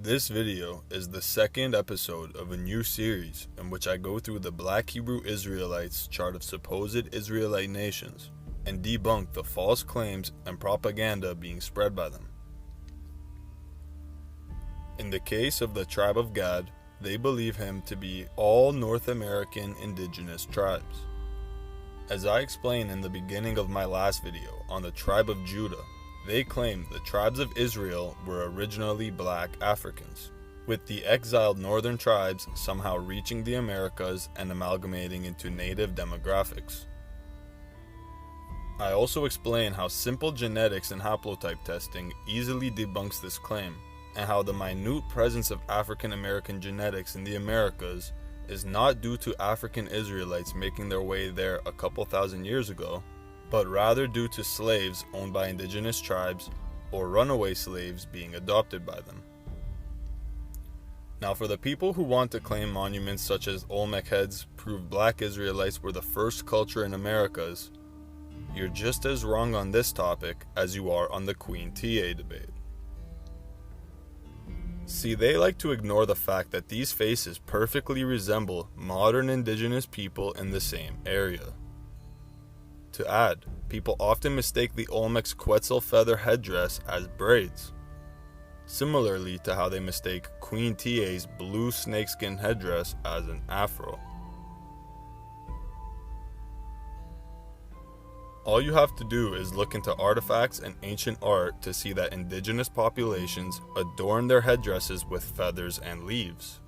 This video is the second episode of a new series in which I go through the Black Hebrew Israelites chart of supposed Israelite nations and debunk the false claims and propaganda being spread by them. In the case of the tribe of Gad, they believe him to be all North American indigenous tribes. As I explained in the beginning of my last video on the tribe of Judah, they claim the tribes of Israel were originally black Africans, with the exiled northern tribes somehow reaching the Americas and amalgamating into native demographics. I also explain how simple genetics and haplotype testing easily debunks this claim, and how the minute presence of African American genetics in the Americas is not due to African Israelites making their way there a couple thousand years ago, but rather due to slaves owned by indigenous tribes or runaway slaves being adopted by them. Now, for the people who want to claim monuments such as Olmec heads prove black Israelites were the first culture in Americas, you're just as wrong on this topic as you are on the Queen TA debate. See, they like to ignore the fact that these faces perfectly resemble modern indigenous people in the same area. To add, people often mistake the Olmec's Quetzal feather headdress as braids, similarly to how they mistake Queen TA's blue snakeskin headdress as an afro. All you have to do is look into artifacts and ancient art to see that indigenous populations adorn their headdresses with feathers and leaves.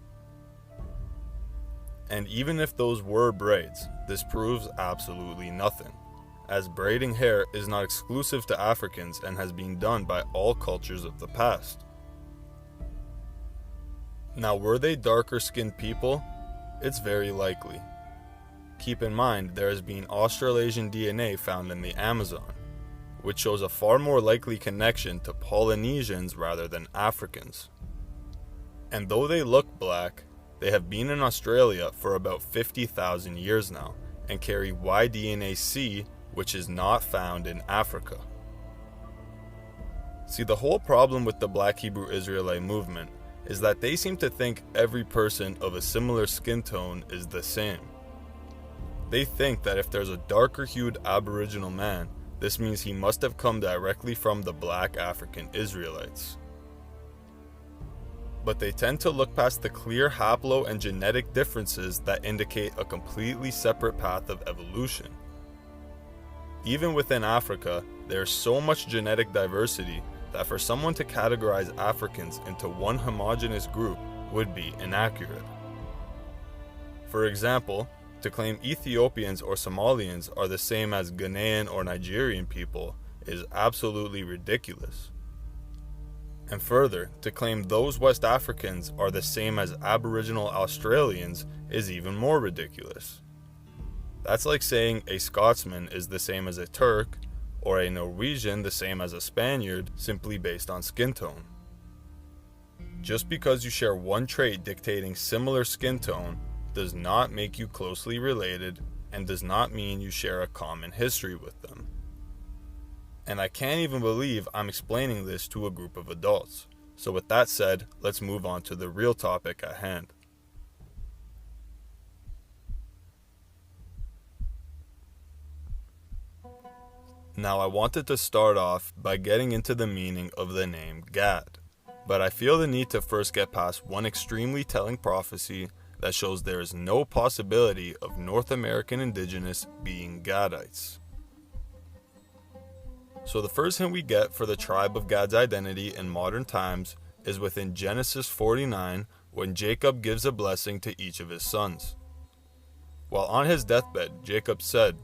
And even if those were braids, this proves absolutely nothing, as braiding hair is not exclusive to Africans and has been done by all cultures of the past. Now, were they darker skinned people? It's very likely. Keep in mind, there has been Australasian DNA found in the Amazon, which shows a far more likely connection to Polynesians rather than Africans. And though they look black, they have been in Australia for about 50,000 years now and carry Y-DNA-C, which is not found in Africa. See, the whole problem with the Black Hebrew Israelite movement is that they seem to think every person of a similar skin tone is the same. They think that if there's a darker-hued Aboriginal man, this means he must have come directly from the black African Israelites. But they tend to look past the clear haplo and genetic differences that indicate a completely separate path of evolution. Even within Africa, there's so much genetic diversity that for someone to categorize Africans into one homogeneous group would be inaccurate. For example, to claim Ethiopians or Somalians are the same as Ghanaian or Nigerian people is absolutely ridiculous. And further, to claim those West Africans are the same as Aboriginal Australians is even more ridiculous. That's like saying a Scotsman is the same as a Turk, or a Norwegian the same as a Spaniard, simply based on skin tone. Just because you share one trait dictating similar skin tone does not make you closely related and does not mean you share a common history with them. And I can't even believe I'm explaining this to a group of adults. So with that said, let's move on to the real topic at hand. Now, I wanted to start off by getting into the meaning of the name Gad, but I feel the need to first get past one extremely telling prophecy that shows there is no possibility of North American indigenous being Gadites. So the first hint we get for the tribe of Gad's identity in modern times is within Genesis 49, when Jacob gives a blessing to each of his sons. While on his deathbed, Jacob said,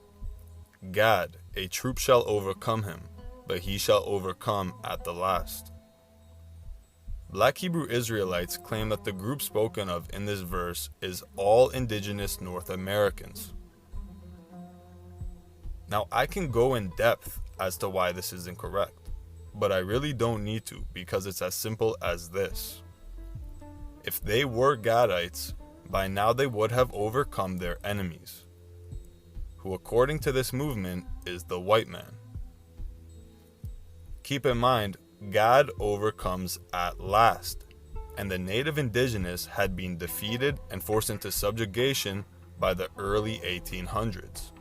"Gad, a troop shall overcome him, but he shall overcome at the last." Black Hebrew Israelites claim that the group spoken of in this verse is all indigenous North Americans. Now, I can go in depth as to why this is incorrect, but I really don't need to because it's as simple as this. If they were Gadites, by now they would have overcome their enemies, who according to this movement is the white man. Keep in mind, Gad overcomes at last, and the native indigenous had been defeated and forced into subjugation by the early 1800s.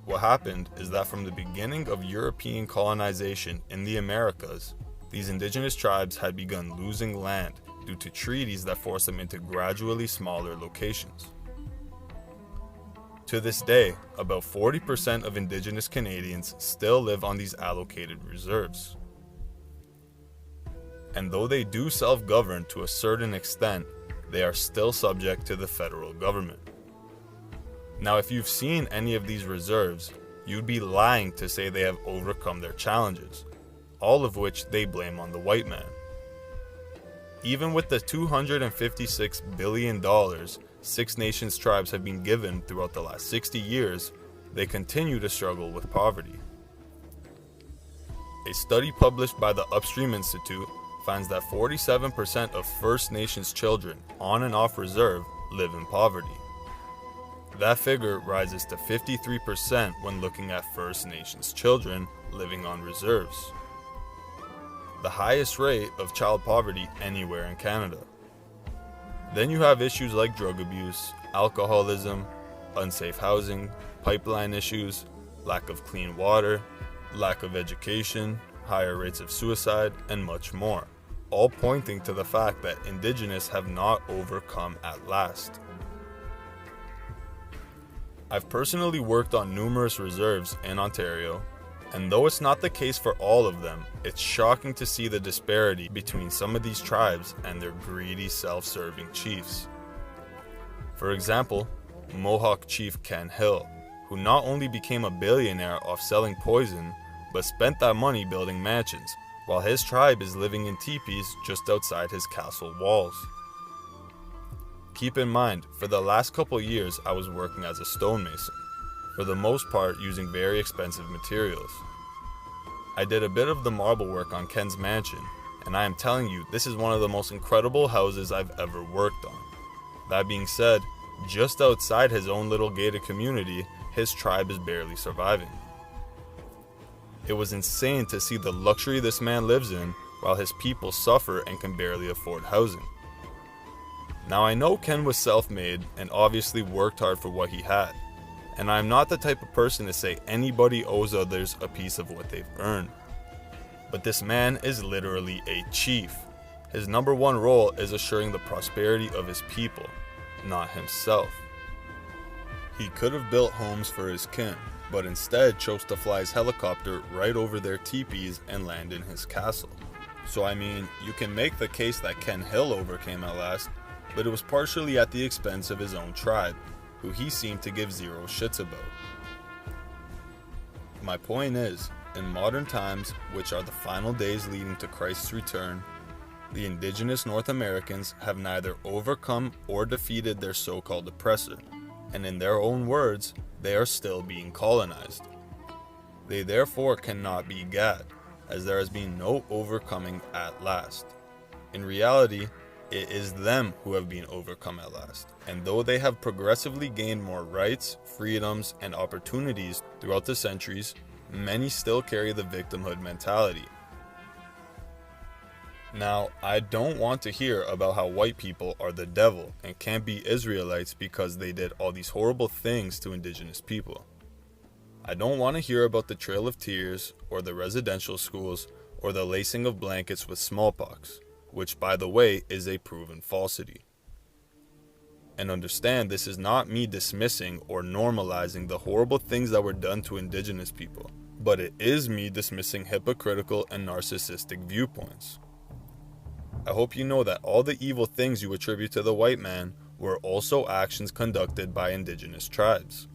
What happened is that from the beginning of European colonization in the Americas, these indigenous tribes had begun losing land due to treaties that forced them into gradually smaller locations. To this day, about 40% of indigenous Canadians still live on these allocated reserves. And though they do self-govern to a certain extent, they are still subject to the federal government. Now, if you've seen any of these reserves, you'd be lying to say they have overcome their challenges, all of which they blame on the white man. Even with the $256 billion Six Nations tribes have been given throughout the last 60 years, they continue to struggle with poverty. A study published by the Upstream Institute finds that 47% of First Nations children on and off reserve live in poverty. That figure rises to 53% when looking at First Nations children living on reserves, the highest rate of child poverty anywhere in Canada. Then you have issues like drug abuse, alcoholism, unsafe housing, pipeline issues, lack of clean water, lack of education, higher rates of suicide, and much more, all pointing to the fact that Indigenous have not overcome at last. I've personally worked on numerous reserves in Ontario, and though it's not the case for all of them, it's shocking to see the disparity between some of these tribes and their greedy, self-serving chiefs. For example, Mohawk chief Ken Hill, who not only became a billionaire off selling poison, but spent that money building mansions, while his tribe is living in teepees just outside his castle walls. Keep in mind, for the last couple years I was working as a stonemason, for the most part using very expensive materials. I did a bit of the marble work on Ken's mansion, and I am telling you, this is one of the most incredible houses I've ever worked on. That being said, just outside his own little gated community, his tribe is barely surviving. It was insane to see the luxury this man lives in while his people suffer and can barely afford housing. Now I know Ken was self-made and obviously worked hard for what he had, and I'm not the type of person to say anybody owes others a piece of what they've earned. But this man is literally a chief. His number one role is assuring the prosperity of his people, not himself. He could have built homes for his kin, but instead chose to fly his helicopter right over their teepees and land in his castle. So I mean, you can make the case that Ken Hill overcame at last, but it was partially at the expense of his own tribe, who he seemed to give zero shits about. My point is, in modern times, which are the final days leading to Christ's return, the indigenous North Americans have neither overcome or defeated their so-called oppressor, and in their own words, they are still being colonized. They therefore cannot be Gad, as there has been no overcoming at last. In reality, it is them who have been overcome at last, and though they have progressively gained more rights, freedoms, and opportunities throughout the centuries, many still carry the victimhood mentality. Now, I don't want to hear about how white people are the devil and can't be Israelites because they did all these horrible things to indigenous people. I don't want to hear about the Trail of Tears, or the residential schools, or the lacing of blankets with smallpox, which by the way is a proven falsity. And understand, this is not me dismissing or normalizing the horrible things that were done to indigenous people, but it is me dismissing hypocritical and narcissistic viewpoints. I hope you know that all the evil things you attribute to the white man were also actions conducted by indigenous tribes.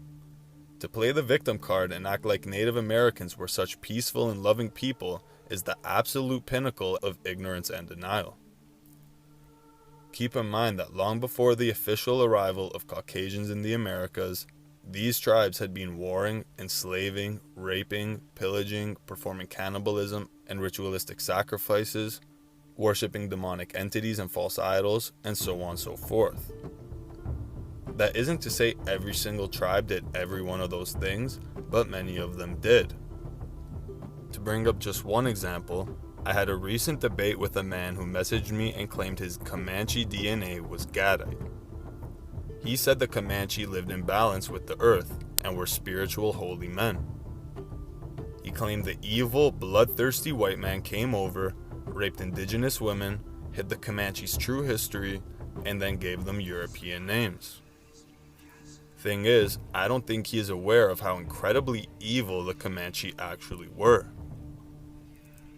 To play the victim card and act like Native Americans were such peaceful and loving people is the absolute pinnacle of ignorance and denial. Keep in mind that long before the official arrival of Caucasians in the Americas, these tribes had been warring, enslaving, raping, pillaging, performing cannibalism and ritualistic sacrifices, worshipping demonic entities and false idols, and so on and so forth. That isn't to say every single tribe did every one of those things, but many of them did. To bring up just one example, I had a recent debate with a man who messaged me and claimed his Comanche DNA was Gadite. He said the Comanche lived in balance with the earth and were spiritual holy men. He claimed the evil, bloodthirsty white man came over, raped indigenous women, hid the Comanche's true history, and then gave them European names. Thing is, I don't think he is aware of how incredibly evil the Comanche actually were.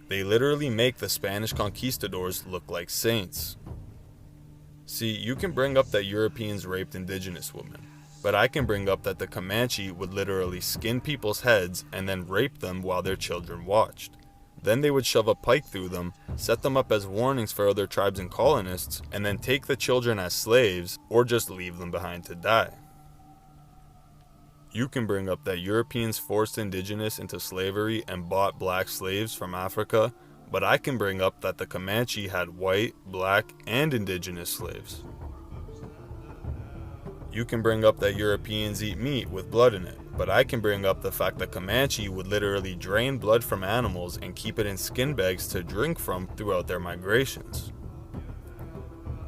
They literally make the Spanish conquistadors look like saints. See, you can bring up that Europeans raped indigenous women, but I can bring up that the Comanche would literally skin people's heads and then rape them while their children watched. Then they would shove a pike through them, set them up as warnings for other tribes and colonists, and then take the children as slaves or just leave them behind to die. You can bring up that Europeans forced indigenous into slavery and bought black slaves from Africa, but I can bring up that the Comanche had white, black, and indigenous slaves. You can bring up that Europeans eat meat with blood in it, but I can bring up the fact that Comanche would literally drain blood from animals and keep it in skin bags to drink from throughout their migrations.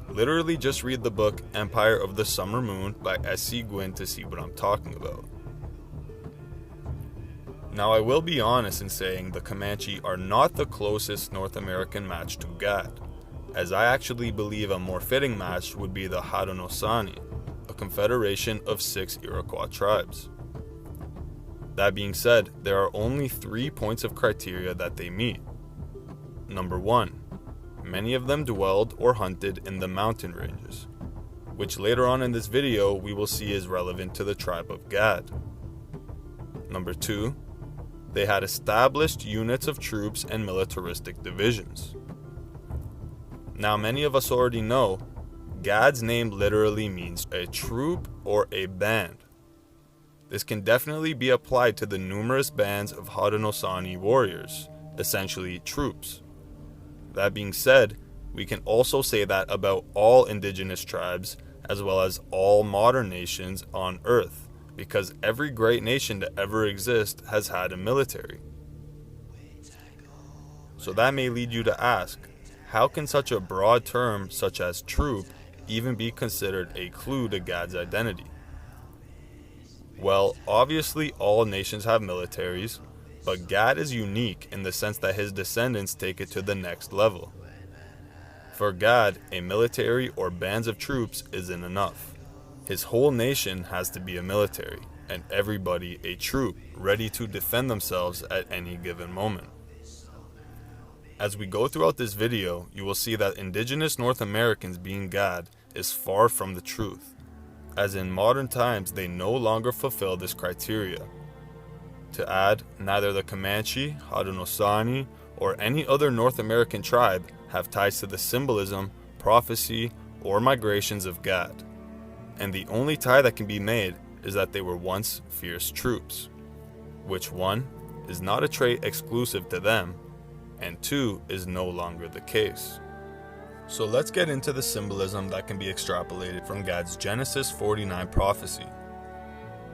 Literally just read the book Empire of the Summer Moon by S.C. Gwynn to see what I'm talking about. Now I will be honest in saying the Comanche are not the closest North American match to Gad, as I actually believe a more fitting match would be the Haudenosaunee, a confederation of 6 Iroquois tribes. That being said, there are only 3 points of criteria that they meet. Number 1, many of them dwelled or hunted in the mountain ranges, which later on in this video we will see is relevant to the tribe of Gad. Number 2, they had established units of troops and militaristic divisions. Now many of us already know, Gad's name literally means a troop or a band. This can definitely be applied to the numerous bands of Haudenosaunee warriors, essentially troops. That being said, we can also say that about all indigenous tribes as well as all modern nations on Earth, because every great nation to ever exist has had a military. So that may lead you to ask, how can such a broad term such as troop even be considered a clue to Gad's identity? Well, obviously all nations have militaries, but Gad is unique in the sense that his descendants take it to the next level. For Gad, a military or bands of troops isn't enough. His whole nation has to be a military, and everybody a troop, ready to defend themselves at any given moment. As we go throughout this video, you will see that indigenous North Americans being Gad is far from the truth, as in modern times they no longer fulfill this criteria. To add, neither the Comanche, Haudenosaunee, or any other North American tribe have ties to the symbolism, prophecy, or migrations of Gad. And the only tie that can be made is that they were once fierce troops, which 1 is not a trait exclusive to them, and 2 is no longer the case. So let's get into the symbolism that can be extrapolated from Gad's Genesis 49 prophecy,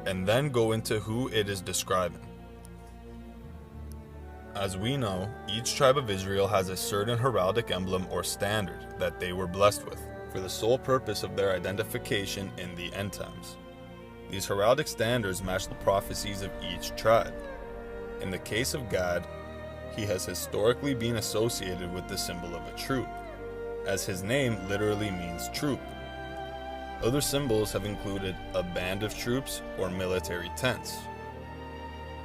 and then go into who it is describing. As we know, each tribe of Israel has a certain heraldic emblem or standard that they were blessed with, for the sole purpose of their identification in the end times. These heraldic standards match the prophecies of each tribe. In the case of Gad, he has historically been associated with the symbol of a troop, as his name literally means troop. Other symbols have included a band of troops or military tents.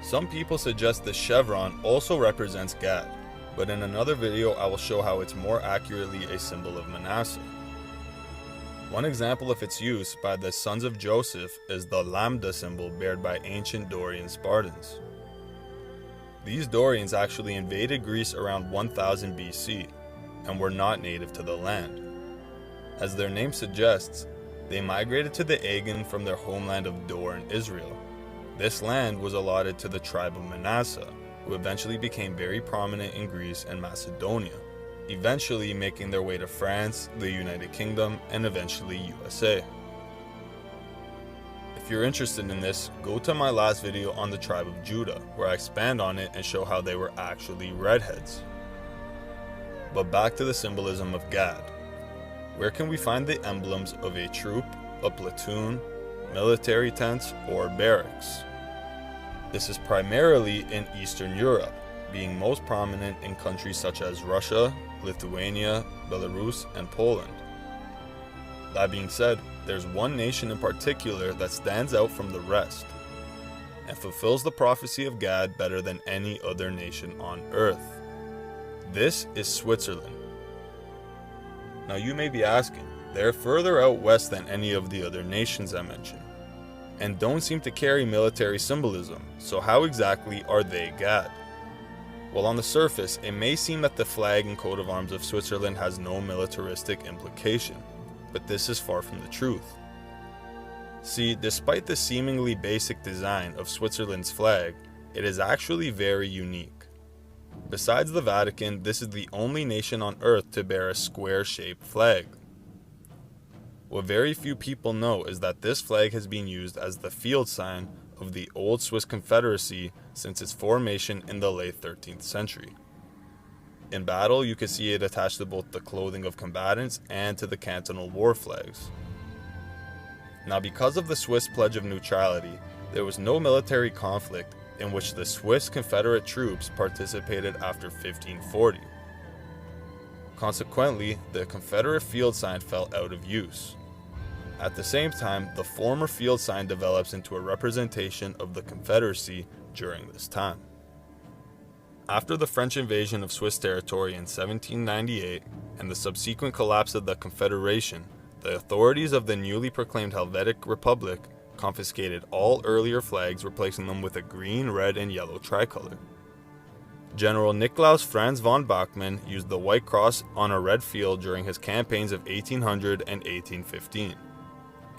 Some people suggest the chevron also represents Gad, but in another video I will show how it's more accurately a symbol of Manasseh. One example of its use by the sons of Joseph is the Lamba symbol bared by ancient Dorian Spartans. These Dorians actually invaded Greece around 1000 BC and were not native to the land. As their name suggests, they migrated to the Aegean from their homeland of Dor in Israel. This land was allotted to the tribe of Manasseh, who eventually became very prominent in Greece and Macedonia, eventually making their way to France, the United Kingdom, and eventually USA. If you're interested in this, go to my last video on the tribe of Judah, where I expand on it and show how they were actually redheads. But back to the symbolism of Gad. Where can we find the emblems of a troop, a platoon, military tents, or barracks? This is primarily in Eastern Europe, being most prominent in countries such as Russia, Lithuania, Belarus, and Poland. That being said, there's one nation in particular that stands out from the rest and fulfills the prophecy of Gad better than any other nation on earth. This is Switzerland. Now you may be asking, they're further out west than any of the other nations I mentioned, and don't seem to carry military symbolism, so how exactly are they Gad? Well, on the surface, it may seem that the flag and coat of arms of Switzerland has no militaristic implication, but this is far from the truth. See, despite the seemingly basic design of Switzerland's flag, it is actually very unique. Besides the Vatican, this is the only nation on earth to bear a square-shaped flag. What very few people know is that this flag has been used as the field sign of the old Swiss Confederacy since its formation in the late 13th century. In battle, you can see it attached to both the clothing of combatants and to the cantonal war flags. Now, because of the Swiss Pledge of Neutrality, there was no military conflict in which the Swiss Confederate troops participated after 1540. Consequently, the Confederate field sign fell out of use. At the same time, the former field sign develops into a representation of the Confederacy during this time. After the French invasion of Swiss territory in 1798 and the subsequent collapse of the Confederation, the authorities of the newly proclaimed Helvetic Republic confiscated all earlier flags, replacing them with a green, red, and yellow tricolor. General Nikolaus Franz von Bachmann used the white cross on a red field during his campaigns of 1800 and 1815.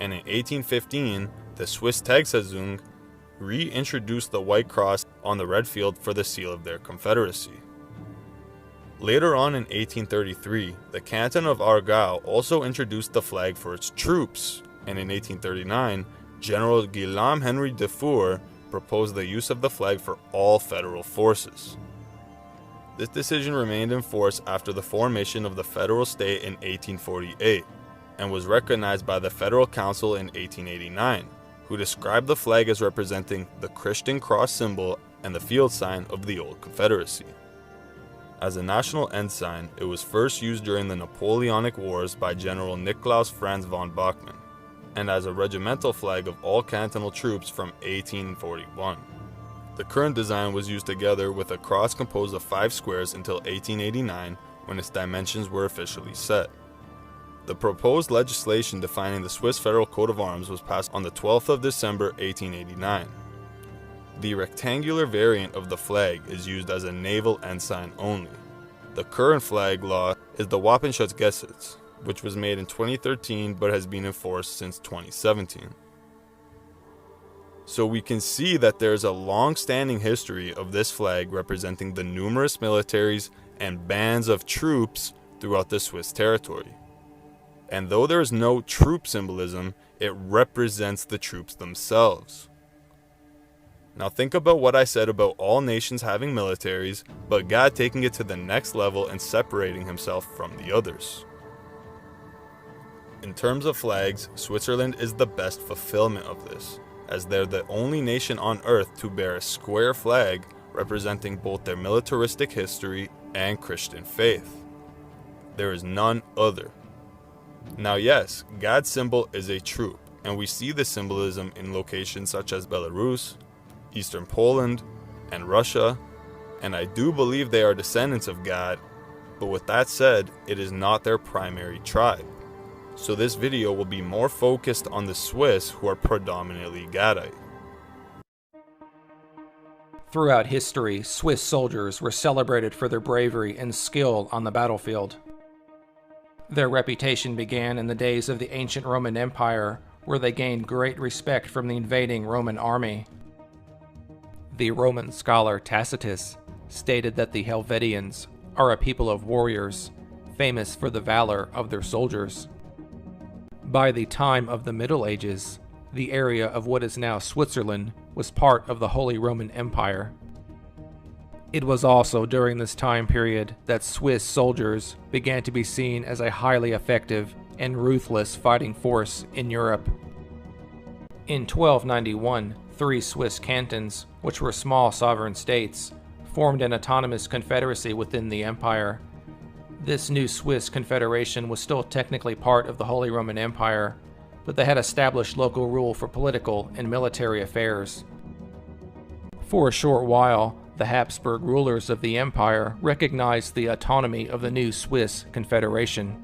And in 1815, the Swiss Tagsatzung reintroduced the white cross on the red field for the seal of their confederacy. Later on in 1833, the canton of Aargau also introduced the flag for its troops, and in 1839, General Guillaume Henry Dufour proposed the use of the flag for all federal forces. This decision remained in force after the formation of the federal state in 1848, and was recognized by the Federal Council in 1889, who described the flag as representing the Christian cross symbol and the field sign of the old Confederacy. As a national ensign, it was first used during the Napoleonic Wars by General Nikolaus Franz von Bachmann, and as a regimental flag of all cantonal troops from 1841. The current design was used together with a cross composed of 5 squares until 1889, when its dimensions were officially set. The proposed legislation defining the Swiss Federal Coat of Arms was passed on the 12th of December 1889. The rectangular variant of the flag is used as a naval ensign only. The current flag law is the Wapenschutzgesetz, which was made in 2013 but has been enforced since 2017. So we can see that there is a long-standing history of this flag representing the numerous militaries and bands of troops throughout the Swiss territory. And though there is no troop symbolism, it represents the troops themselves. Now think about what I said about all nations having militaries, but God taking it to the next level and separating himself from the others. In terms of flags, Switzerland is the best fulfillment of this, as they're the only nation on earth to bear a square flag representing both their militaristic history and Christian faith. There is none other. Now yes, Gad's symbol is a troop, and we see the symbolism in locations such as Belarus, Eastern Poland, and Russia, and I do believe they are descendants of Gad, but with that said, it is not their primary tribe. So this video will be more focused on the Swiss, who are predominantly Gadite. Throughout history, Swiss soldiers were celebrated for their bravery and skill on the battlefield. Their reputation began in the days of the ancient Roman Empire, where they gained great respect from the invading Roman army. The Roman scholar Tacitus stated that the Helvetians are a people of warriors, famous for the valor of their soldiers. By the time of the Middle Ages, the area of what is now Switzerland was part of the Holy Roman Empire. It was also during this time period that Swiss soldiers began to be seen as a highly effective and ruthless fighting force in Europe. In 1291, 3 Swiss cantons, which were small sovereign states, formed an autonomous confederacy within the empire. This new Swiss confederation was still technically part of the Holy Roman Empire, but they had established local rule for political and military affairs. For a short while, the Habsburg rulers of the empire recognized the autonomy of the new Swiss confederation.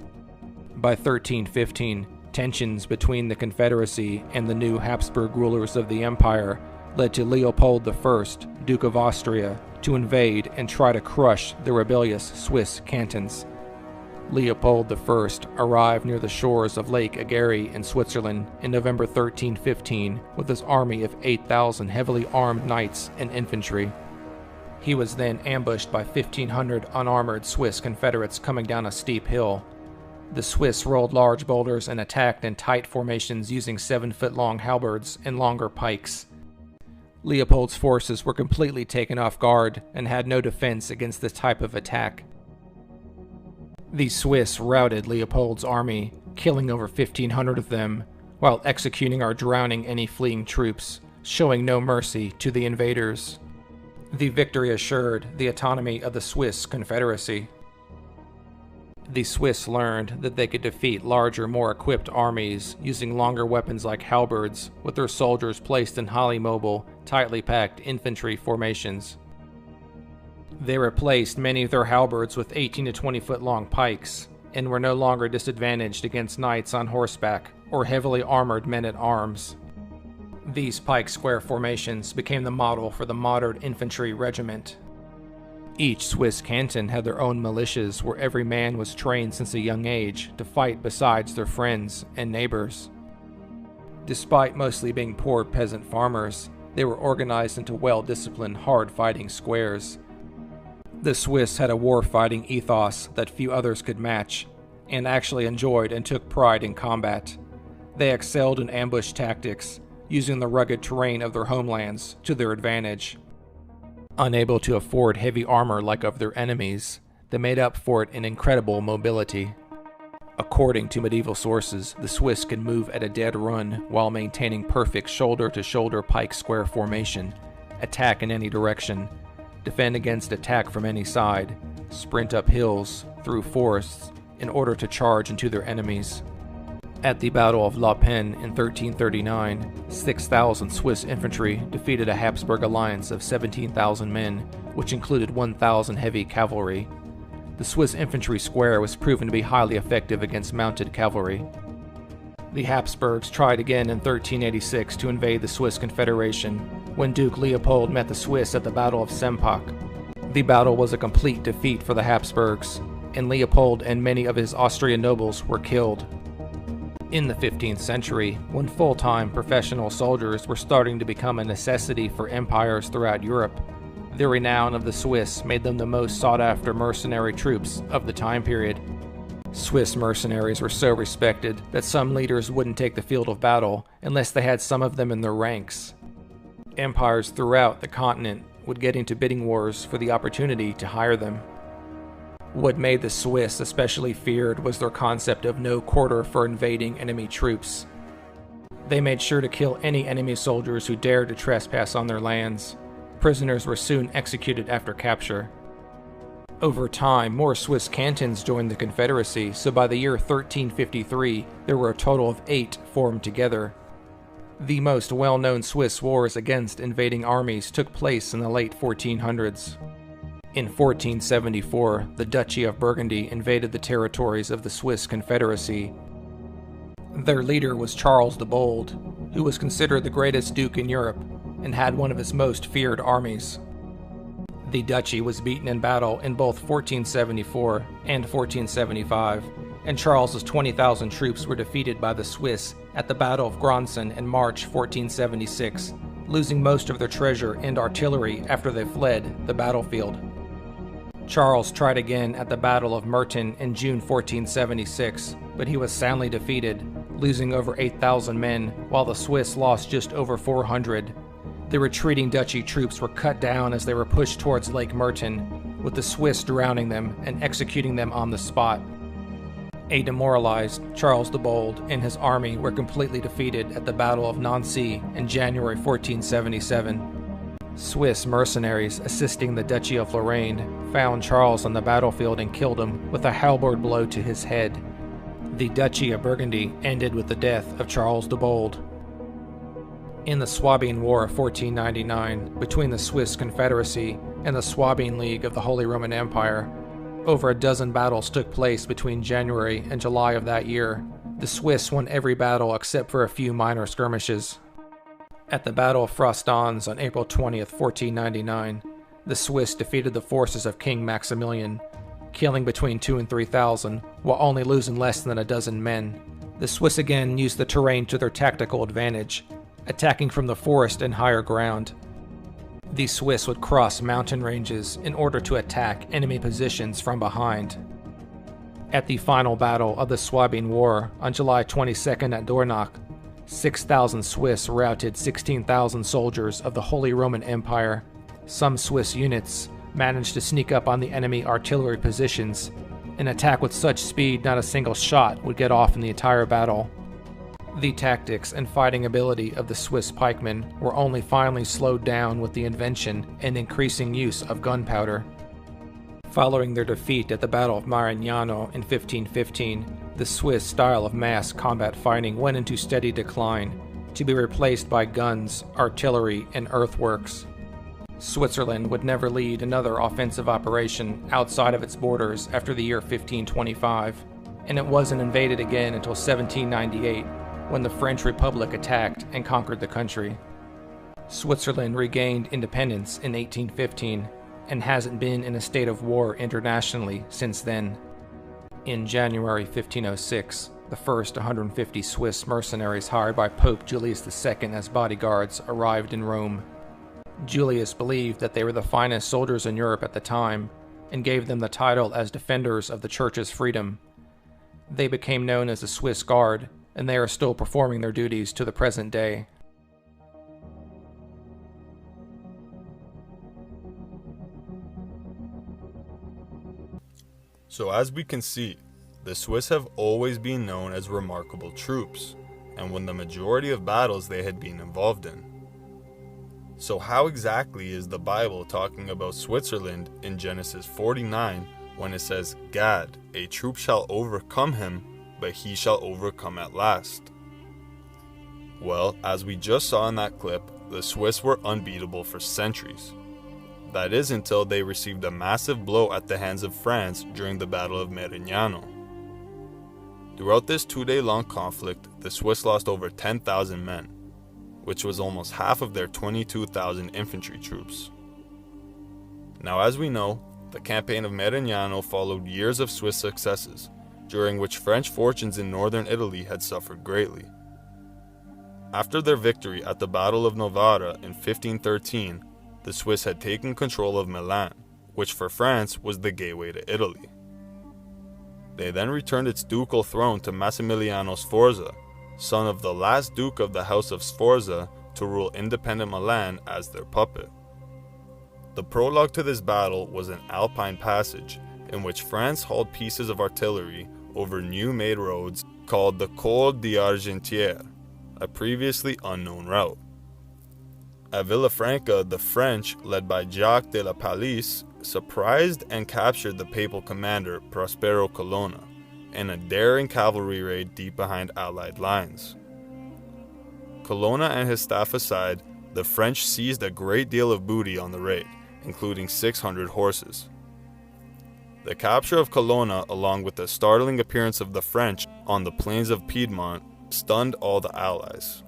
By 1315, tensions between the confederacy and the new Habsburg rulers of the empire led to Leopold I, Duke of Austria, to invade and try to crush the rebellious Swiss cantons. Leopold I arrived near the shores of Lake Egeria in Switzerland in November 1315 with his army of 8,000 heavily armed knights and infantry. He was then ambushed by 1,500 unarmored Swiss Confederates coming down a steep hill. The Swiss rolled large boulders and attacked in tight formations using 7-foot-long halberds and longer pikes. Leopold's forces were completely taken off guard and had no defense against this type of attack. The Swiss routed Leopold's army, killing over 1,500 of them, while executing or drowning any fleeing troops, showing no mercy to the invaders. The victory assured the autonomy of the Swiss Confederacy. The Swiss learned that they could defeat larger, more equipped armies using longer weapons like halberds, with their soldiers placed in highly mobile, tightly packed infantry formations. They replaced many of their halberds with 18 to 20 foot long pikes, and were no longer disadvantaged against knights on horseback or heavily armored men-at-arms. These pike square formations became the model for the modern infantry regiment. Each Swiss canton had their own militias where every man was trained since a young age to fight besides their friends and neighbors. Despite mostly being poor peasant farmers, they were organized into well-disciplined, hard-fighting squares. The Swiss had a war-fighting ethos that few others could match, and actually enjoyed and took pride in combat. They excelled in ambush tactics, using the rugged terrain of their homelands to their advantage. Unable to afford heavy armor like of their enemies, they made up for it in incredible mobility. According to medieval sources, the Swiss could move at a dead run while maintaining perfect shoulder-to-shoulder pike square formation, attack in any direction, defend against attack from any side, sprint up hills, through forests, in order to charge into their enemies. At the Battle of La Penne in 1339, 6,000 Swiss infantry defeated a Habsburg alliance of 17,000 men, which included 1,000 heavy cavalry. The Swiss infantry square was proven to be highly effective against mounted cavalry. The Habsburgs tried again in 1386 to invade the Swiss Confederation, when Duke Leopold met the Swiss at the Battle of Sempach. The battle was a complete defeat for the Habsburgs, and Leopold and many of his Austrian nobles were killed. In the 15th century, when full-time professional soldiers were starting to become a necessity for empires throughout Europe, the renown of the Swiss made them the most sought-after mercenary troops of the time period. Swiss mercenaries were so respected that some leaders wouldn't take the field of battle unless they had some of them in their ranks. Empires throughout the continent would get into bidding wars for the opportunity to hire them. What made the Swiss especially feared was their concept of no quarter for invading enemy troops. They made sure to kill any enemy soldiers who dared to trespass on their lands. Prisoners were soon executed after capture. Over time, more Swiss cantons joined the Confederacy, so by the year 1353, there were a total of 8 formed together. The most well-known Swiss wars against invading armies took place in the late 1400s. In 1474, the Duchy of Burgundy invaded the territories of the Swiss Confederacy. Their leader was Charles the Bold, who was considered the greatest duke in Europe and had one of his most feared armies. The duchy was beaten in battle in both 1474 and 1475, and Charles's 20,000 troops were defeated by the Swiss at the Battle of Gronson in March 1476, losing most of their treasure and artillery after they fled the battlefield. Charles tried again at the Battle of Merton in June 1476, but he was soundly defeated, losing over 8,000 men, while the Swiss lost just over 400. The retreating duchy troops were cut down as they were pushed towards Lake Merton, with the Swiss drowning them and executing them on the spot. A demoralized Charles the Bold and his army were completely defeated at the Battle of Nancy in January 1477. Swiss mercenaries assisting the Duchy of Lorraine found Charles on the battlefield and killed him with a halberd blow to his head. The Duchy of Burgundy ended with the death of Charles the Bold. In the Swabian War of 1499, between the Swiss Confederacy and the Swabian League of the Holy Roman Empire, over a dozen battles took place between January and July of that year. The Swiss won every battle except for a few minor skirmishes. At the Battle of Frostons on April 20th, 1499, the Swiss defeated the forces of King Maximilian, killing between 2,000 and 3,000, while only losing less than a dozen men. The Swiss again used the terrain to their tactical advantage, attacking from the forest and higher ground. The Swiss would cross mountain ranges in order to attack enemy positions from behind. At the final battle of the Swabian War on July 22nd at Dornach, 6,000 Swiss routed 16,000 soldiers of the Holy Roman Empire. Some Swiss units managed to sneak up on the enemy artillery positions and attack with such speed not a single shot would get off in the entire battle. The tactics and fighting ability of the Swiss pikemen were only finally slowed down with the invention and increasing use of gunpowder. Following their defeat at the Battle of Marignano in 1515, the Swiss style of mass combat fighting went into steady decline, to be replaced by guns, artillery, and earthworks. Switzerland would never lead another offensive operation outside of its borders after the year 1525, and it wasn't invaded again until 1798, when the French Republic attacked and conquered the country. Switzerland regained independence in 1815 and hasn't been in a state of war internationally since then. In January 1506, the first 150 Swiss mercenaries hired by Pope Julius II as bodyguards arrived in Rome. Julius believed that they were the finest soldiers in Europe at the time and gave them the title as defenders of the Church's freedom. They became known as the Swiss Guard, and they are still performing their duties to the present day. So as we can see, the Swiss have always been known as remarkable troops, and won the majority of battles they had been involved in. So how exactly is the Bible talking about Switzerland in Genesis 49 when it says, "Gad, a troop shall overcome him, but he shall overcome at last"? Well, as we just saw in that clip, the Swiss were unbeatable for centuries. That is until they received a massive blow at the hands of France during the Battle of Marignano. Throughout this 2-day-long conflict, the Swiss lost over 10,000 men, which was almost half of their 22,000 infantry troops. Now, as we know, the campaign of Marignano followed years of Swiss successes, during which French fortunes in northern Italy had suffered greatly. After their victory at the Battle of Novara in 1513, the Swiss had taken control of Milan, which for France was the gateway to Italy. They then returned its ducal throne to Massimiliano Sforza, son of the last duke of the House of Sforza, to rule independent Milan as their puppet. The prologue to this battle was an alpine passage in which France hauled pieces of artillery over new-made roads called the Col d'Argentière, a previously unknown route. At Villafranca, the French, led by Jacques de la Palisse, surprised and captured the papal commander Prospero Colonna in a daring cavalry raid deep behind Allied lines. Colonna and his staff aside, the French seized a great deal of booty on the raid, including 600 horses. The capture of Colonna, along with the startling appearance of the French on the plains of Piedmont, stunned all the Allies.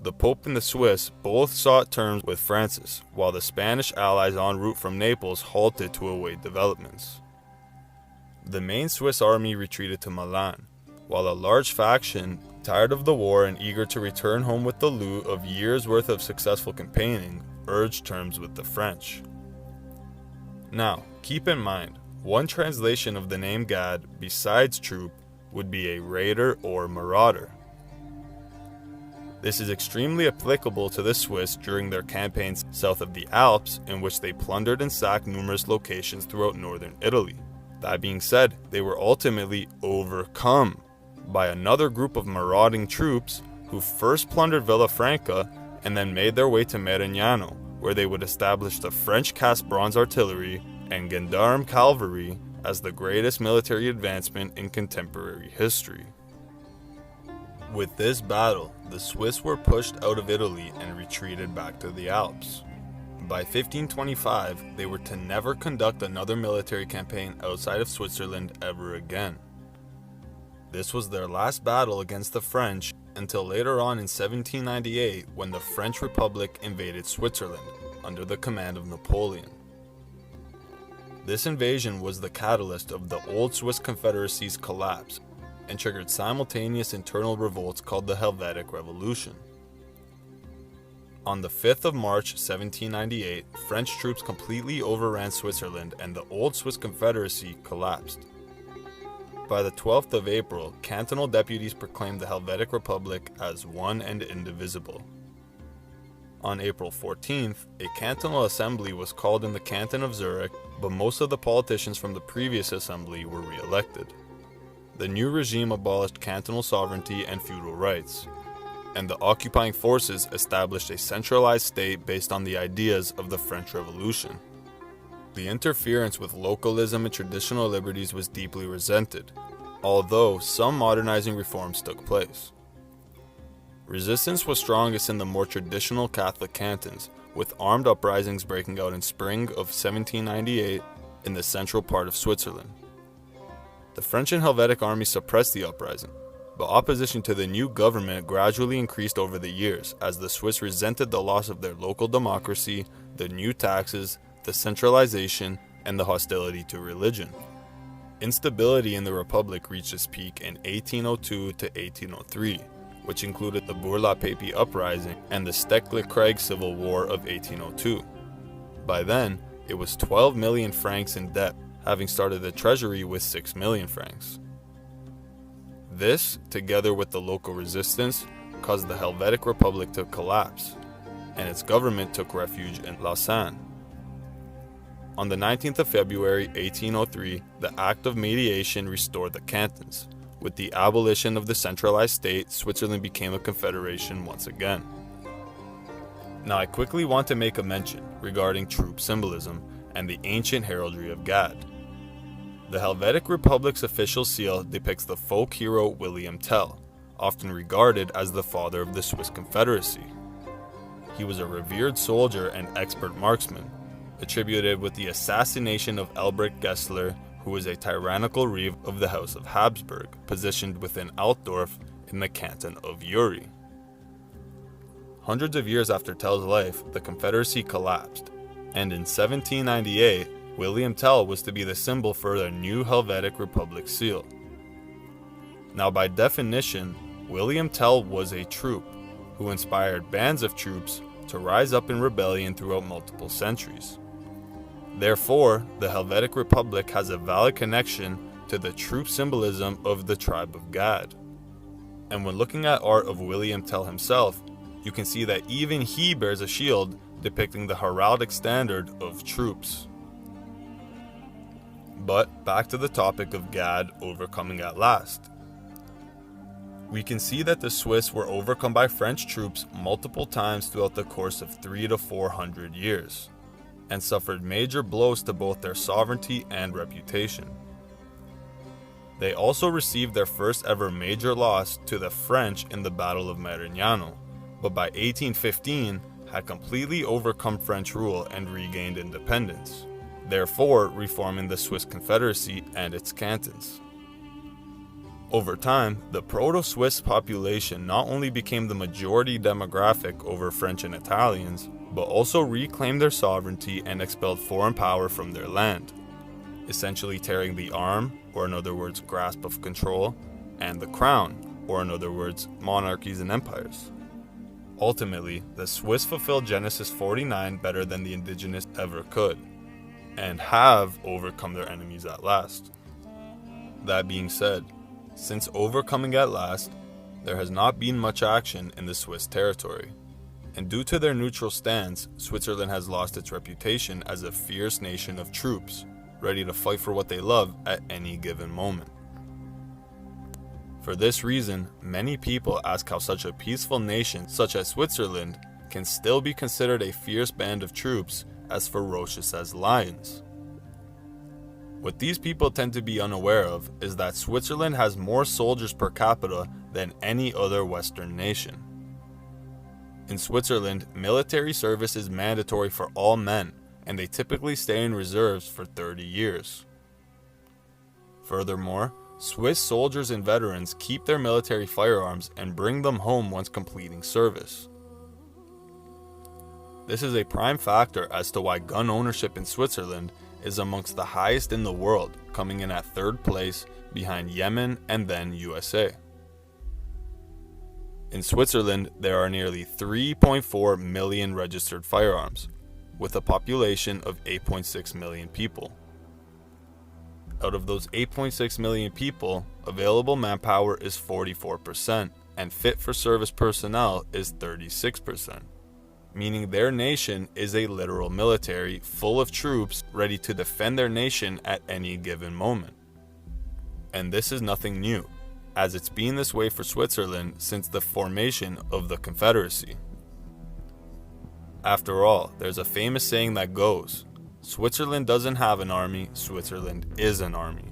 The Pope and the Swiss both sought terms with Francis, while the Spanish allies en route from Naples halted to await developments. The main Swiss army retreated to Milan, while a large faction, tired of the war and eager to return home with the loot of years' worth of successful campaigning, urged terms with the French. Now, keep in mind, one translation of the name Gad, besides troop, would be a raider or marauder. This is extremely applicable to the Swiss during their campaigns south of the Alps, in which they plundered and sacked numerous locations throughout northern Italy. That being said, they were ultimately overcome by another group of marauding troops who first plundered Villafranca and then made their way to Marignano, where they would establish the French cast bronze artillery and gendarme cavalry as the greatest military advancement in contemporary history. With this battle, the Swiss were pushed out of Italy and retreated back to the Alps. By 1525, they were to never conduct another military campaign outside of Switzerland ever again. This was their last battle against the French until later on in 1798, when the French Republic invaded Switzerland under the command of Napoleon. This invasion was the catalyst of the old Swiss Confederacy's collapse and triggered simultaneous internal revolts called the Helvetic Revolution. On the 5th of March 1798, French troops completely overran Switzerland and the old Swiss Confederacy collapsed. By the 12th of April, cantonal deputies proclaimed the Helvetic Republic as one and indivisible. On April 14th, a cantonal assembly was called in the canton of Zurich, but most of the politicians from the previous assembly were re-elected. The new regime abolished cantonal sovereignty and feudal rights, and the occupying forces established a centralized state based on the ideas of the French Revolution. The interference with localism and traditional liberties was deeply resented, although some modernizing reforms took place. Resistance was strongest in the more traditional Catholic cantons, with armed uprisings breaking out in spring of 1798 in the central part of Switzerland. The French and Helvetic armies suppressed the uprising, but opposition to the new government gradually increased over the years as the Swiss resented the loss of their local democracy, the new taxes, the centralization, and the hostility to religion. Instability in the Republic reached its peak in 1802 to 1803, which included the Bourg-la-Papie uprising and the Steckle-Craig Civil War of 1802. By then, it was 12 million francs in debt, having started the treasury with 6 million francs. This, together with the local resistance, caused the Helvetic Republic to collapse, and its government took refuge in Lausanne. On the 19th of February 1803, the Act of Mediation restored the cantons. With the abolition of the centralized state, Switzerland became a confederation once again. Now I quickly want to make a mention regarding troop symbolism and the ancient heraldry of Gad. The Helvetic Republic's official seal depicts the folk hero William Tell, often regarded as the father of the Swiss Confederacy. He was a revered soldier and expert marksman, attributed with the assassination of Albrecht Gessler, who was a tyrannical reeve of the House of Habsburg, positioned within Altdorf in the canton of Uri. Hundreds of years after Tell's life, the Confederacy collapsed, and in 1798, William Tell was to be the symbol for the new Helvetic Republic seal. Now by definition, William Tell was a troop who inspired bands of troops to rise up in rebellion throughout multiple centuries. Therefore, the Helvetic Republic has a valid connection to the troop symbolism of the tribe of Gad. And when looking at art of William Tell himself, you can see that even he bears a shield depicting the heraldic standard of troops. But back to the topic of Gad overcoming at last. We can see that the Swiss were overcome by French troops multiple times throughout the course of 300 to 400 years, and suffered major blows to both their sovereignty and reputation. They also received their first ever major loss to the French in the Battle of Marignano, but by 1815 had completely overcome French rule and regained independence, therefore reforming the Swiss Confederacy and its cantons. Over time, the Proto-Swiss population not only became the majority demographic over French and Italians, but also reclaimed their sovereignty and expelled foreign power from their land, essentially tearing the arm, or in other words, grasp of control, and the crown, or in other words, monarchies and empires. Ultimately, the Swiss fulfilled Genesis 49 better than the indigenous ever could, and have overcome their enemies at last. That being said, since overcoming at last, there has not been much action in the Swiss territory. And due to their neutral stance, Switzerland has lost its reputation as a fierce nation of troops, ready to fight for what they love at any given moment. For this reason, many people ask how such a peaceful nation such as Switzerland can still be considered a fierce band of troops as ferocious as lions. What these people tend to be unaware of is that Switzerland has more soldiers per capita than any other Western nation. In Switzerland, military service is mandatory for all men, and they typically stay in reserves for 30 years. Furthermore, Swiss soldiers and veterans keep their military firearms and bring them home once completing service. This is a prime factor as to why gun ownership in Switzerland is amongst the highest in the world, coming in at 3rd place behind Yemen and then USA. In Switzerland, there are nearly 3.4 million registered firearms, with a population of 8.6 million people. Out of those 8.6 million people, available manpower is 44%, and fit for service personnel is 36%, meaning their nation is a literal military full of troops ready to defend their nation at any given moment. And this is nothing new, as it's been this way for Switzerland since the formation of the Confederacy. After all, there's a famous saying that goes, Switzerland doesn't have an army, Switzerland is an army.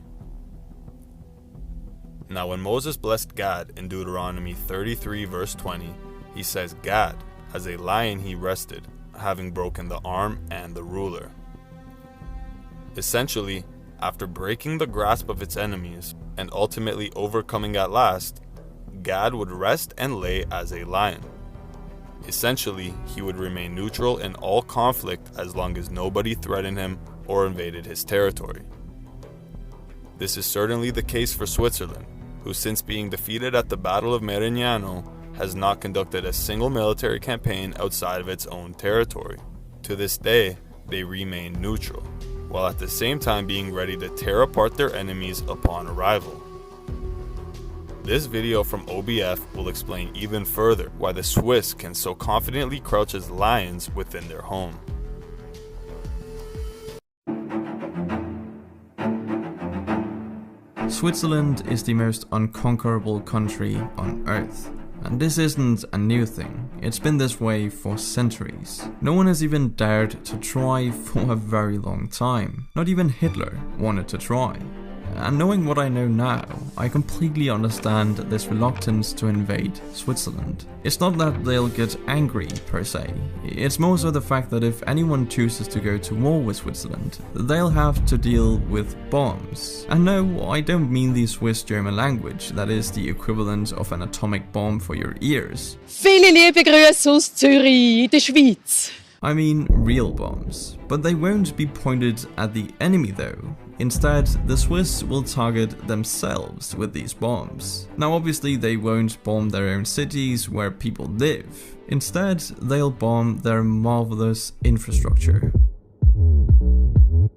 Now when Moses blessed Gad in Deuteronomy 33 verse 20, he says Gad, as a lion he rested, having broken the arm and the ruler. Essentially, after breaking the grasp of its enemies and ultimately overcoming at last, Gad would rest and lay as a lion. Essentially, he would remain neutral in all conflict as long as nobody threatened him or invaded his territory. This is certainly the case for Switzerland, who since being defeated at the Battle of Marignano has not conducted a single military campaign outside of its own territory. To this day, they remain neutral, while at the same time being ready to tear apart their enemies upon arrival. This video from OBF will explain even further why the Swiss can so confidently crouch as lions within their home. Switzerland is the most unconquerable country on Earth. And this isn't a new thing, it's been this way for centuries. No one has even dared to try for a very long time. Not even Hitler wanted to try. And knowing what I know now, I completely understand this reluctance to invade Switzerland. It's not that they'll get angry per se, it's more so the fact that if anyone chooses to go to war with Switzerland, they'll have to deal with bombs. And no, I don't mean the Swiss-German language, that is the equivalent of an atomic bomb for your ears. Viele liebe Grüße aus Zürich, in der Schweiz. I mean real bombs, but they won't be pointed at the enemy though. Instead, the Swiss will target themselves with these bombs. Now obviously they won't bomb their own cities where people live. Instead, they'll bomb their marvelous infrastructure.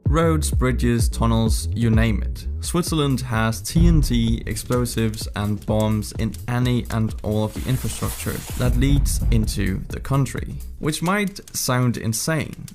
Roads, bridges, tunnels, you name it. Switzerland has TNT, explosives and bombs in any and all of the infrastructure that leads into the country. Which might sound insane,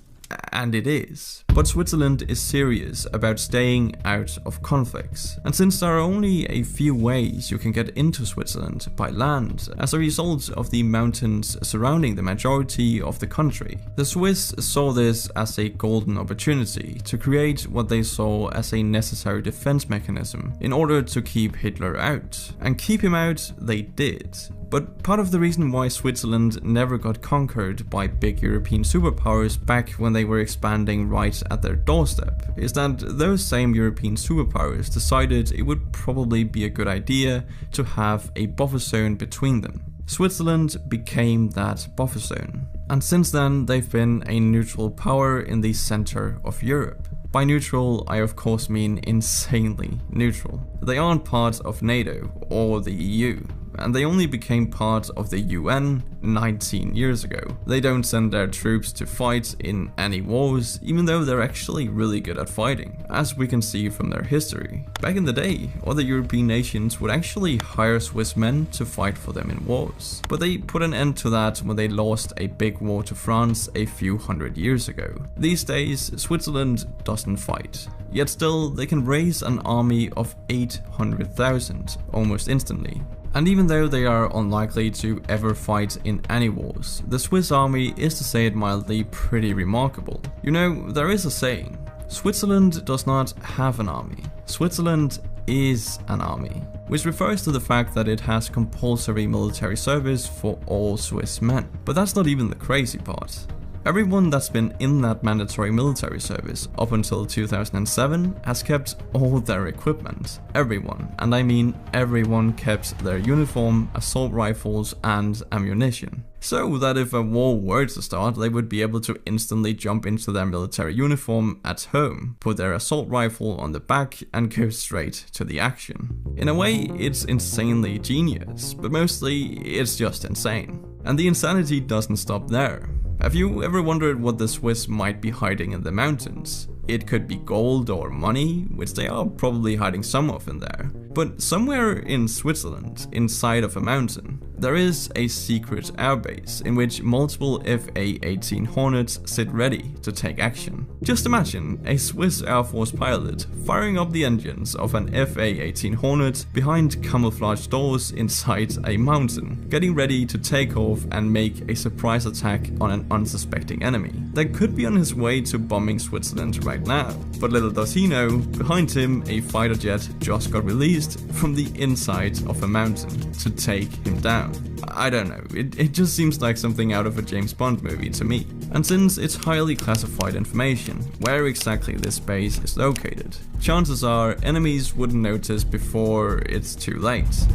and it is. But Switzerland is serious about staying out of conflicts. And since there are only a few ways you can get into Switzerland by land as a result of the mountains surrounding the majority of the country, the Swiss saw this as a golden opportunity to create what they saw as a necessary defense mechanism in order to keep Hitler out. And keep him out they did. But part of the reason why Switzerland never got conquered by big European superpowers back when they were expanding right at their doorstep is that those same European superpowers decided it would probably be a good idea to have a buffer zone between them. Switzerland became that buffer zone, and since then they've been a neutral power in the center of Europe. By neutral, I of course mean insanely neutral. They aren't part of NATO or the EU. and they only became part of the UN 19 years ago. They don't send their troops to fight in any wars, even though they're actually really good at fighting, as we can see from their history. Back in the day, other European nations would actually hire Swiss men to fight for them in wars, but they put an end to that when they lost a big war to France a few hundred years ago. These days, Switzerland doesn't fight, yet still they can raise an army of 800,000 almost instantly. And even though they are unlikely to ever fight in any wars, the Swiss army is, to say it mildly, pretty remarkable. You know, there is a saying, Switzerland does not have an army, Switzerland is an army, which refers to the fact that it has compulsory military service for all Swiss men. But that's not even the crazy part. Everyone that's been in that mandatory military service up until 2007 has kept all their equipment. Everyone, and I mean everyone, kept their uniform, assault rifles and ammunition. So that if a war were to start, they would be able to instantly jump into their military uniform at home, put their assault rifle on the back and go straight to the action. In a way, it's insanely genius, but mostly it's just insane. And the insanity doesn't stop there. Have you ever wondered what the Swiss might be hiding in the mountains? It could be gold or money, which they are probably hiding some of in there. But somewhere in Switzerland, inside of a mountain, there is a secret airbase in which multiple FA-18 Hornets sit ready to take action. Just imagine a Swiss Air Force pilot firing up the engines of an FA-18 Hornet behind camouflaged doors inside a mountain, getting ready to take off and make a surprise attack on an unsuspecting enemy that could be on his way to bombing Switzerland right now. But little does he know, behind him a fighter jet just got released from the inside of a mountain to take him down. I don't know, it just seems like something out of a James Bond movie to me. And since it's highly classified information where exactly this base is located, chances are enemies wouldn't notice before it's too late.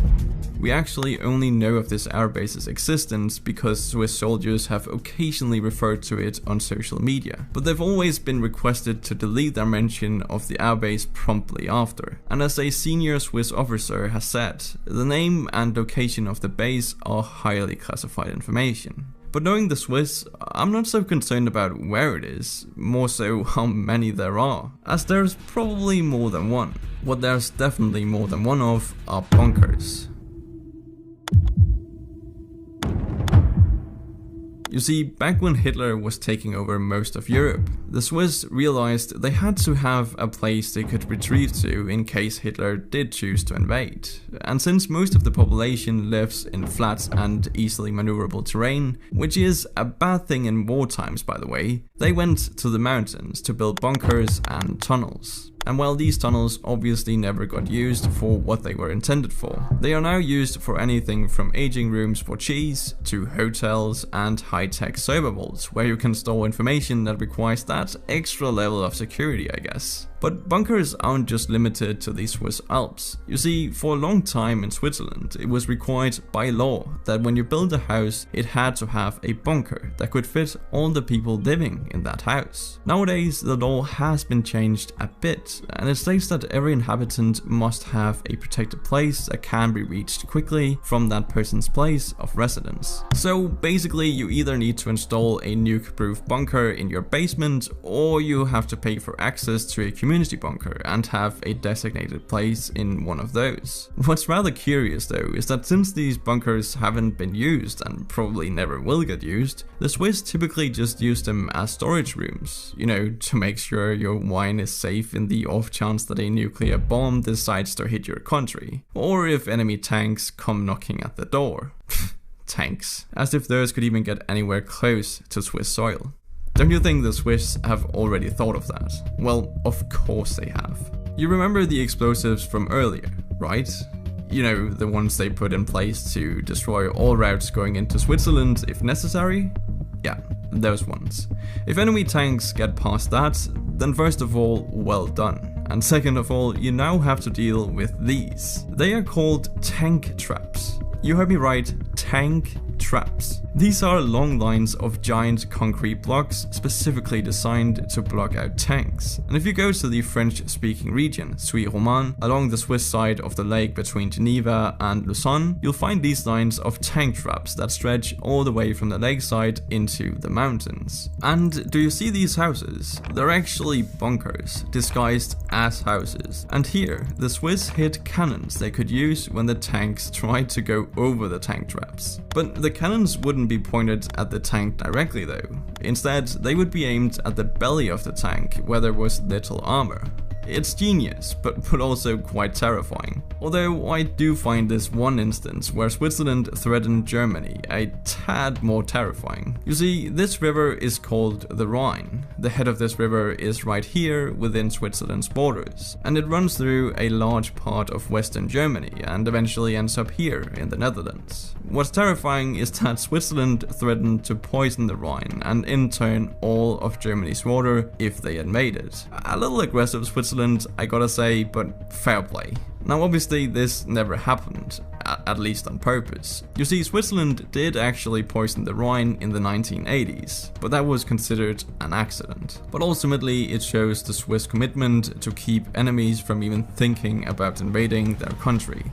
We actually only know of this airbase's existence because Swiss soldiers have occasionally referred to it on social media, but they've always been requested to delete their mention of the airbase promptly after. And as a senior Swiss officer has said, the name and location of the base are highly classified information. But knowing the Swiss, I'm not so concerned about where it is, more so how many there are, as there's probably more than one. What there's definitely more than one of are bunkers. You see, back when Hitler was taking over most of Europe, the Swiss realized they had to have a place they could retreat to in case Hitler did choose to invade. And since most of the population lives in flat and easily maneuverable terrain, which is a bad thing in war times by the way, they went to the mountains to build bunkers and tunnels. And while these tunnels obviously never got used for what they were intended for, they are now used for anything from aging rooms for cheese to hotels and high-tech server vaults where you can store information that requires that extra level of security, I guess. But bunkers aren't just limited to the Swiss Alps. You see, for a long time in Switzerland, it was required by law that when you build a house, it had to have a bunker that could fit all the people living in that house. Nowadays, the law has been changed a bit, and it states that every inhabitant must have a protected place that can be reached quickly from that person's place of residence. So basically, you either need to install a nuke-proof bunker in your basement, or you have to pay for access to a community bunker and have a designated place in one of those. What's rather curious though is that since these bunkers haven't been used and probably never will get used, the Swiss typically just use them as storage rooms, you know, to make sure your wine is safe in the off chance that a nuclear bomb decides to hit your country, or if enemy tanks come knocking at the door. Tanks, as if those could even get anywhere close to Swiss soil. Don't you think the Swiss have already thought of that? Well, of course they have. You remember the explosives from earlier, right? You know, the ones they put in place to destroy all routes going into Switzerland if necessary? Yeah, those ones. If enemy tanks get past that, then first of all, well done. And second of all, you now have to deal with these. They are called tank traps. You heard me right, tank traps. These are long lines of giant concrete blocks specifically designed to block out tanks. And if you go to the French-speaking region, Suisse-Romand, along the Swiss side of the lake between Geneva and Lausanne, you'll find these lines of tank traps that stretch all the way from the lakeside into the mountains. And do you see these houses? They're actually bunkers, disguised as houses. And here, the Swiss hid cannons they could use when the tanks tried to go over the tank traps. But the cannons wouldn't be pointed at the tank directly though. Instead, they would be aimed at the belly of the tank where there was little armor. It's genius, but also quite terrifying. Although I do find this one instance where Switzerland threatened Germany a tad more terrifying. You see, this river is called the Rhine. The head of this river is right here within Switzerland's borders, and it runs through a large part of western Germany and eventually ends up here in the Netherlands. What's terrifying is that Switzerland threatened to poison the Rhine and in turn all of Germany's water if they invaded. A little aggressive Switzerland, I gotta say, but fair play. Now obviously this never happened, at least on purpose. You see, Switzerland did actually poison the Rhine in the 1980s, but that was considered an accident. But ultimately it shows the Swiss commitment to keep enemies from even thinking about invading their country.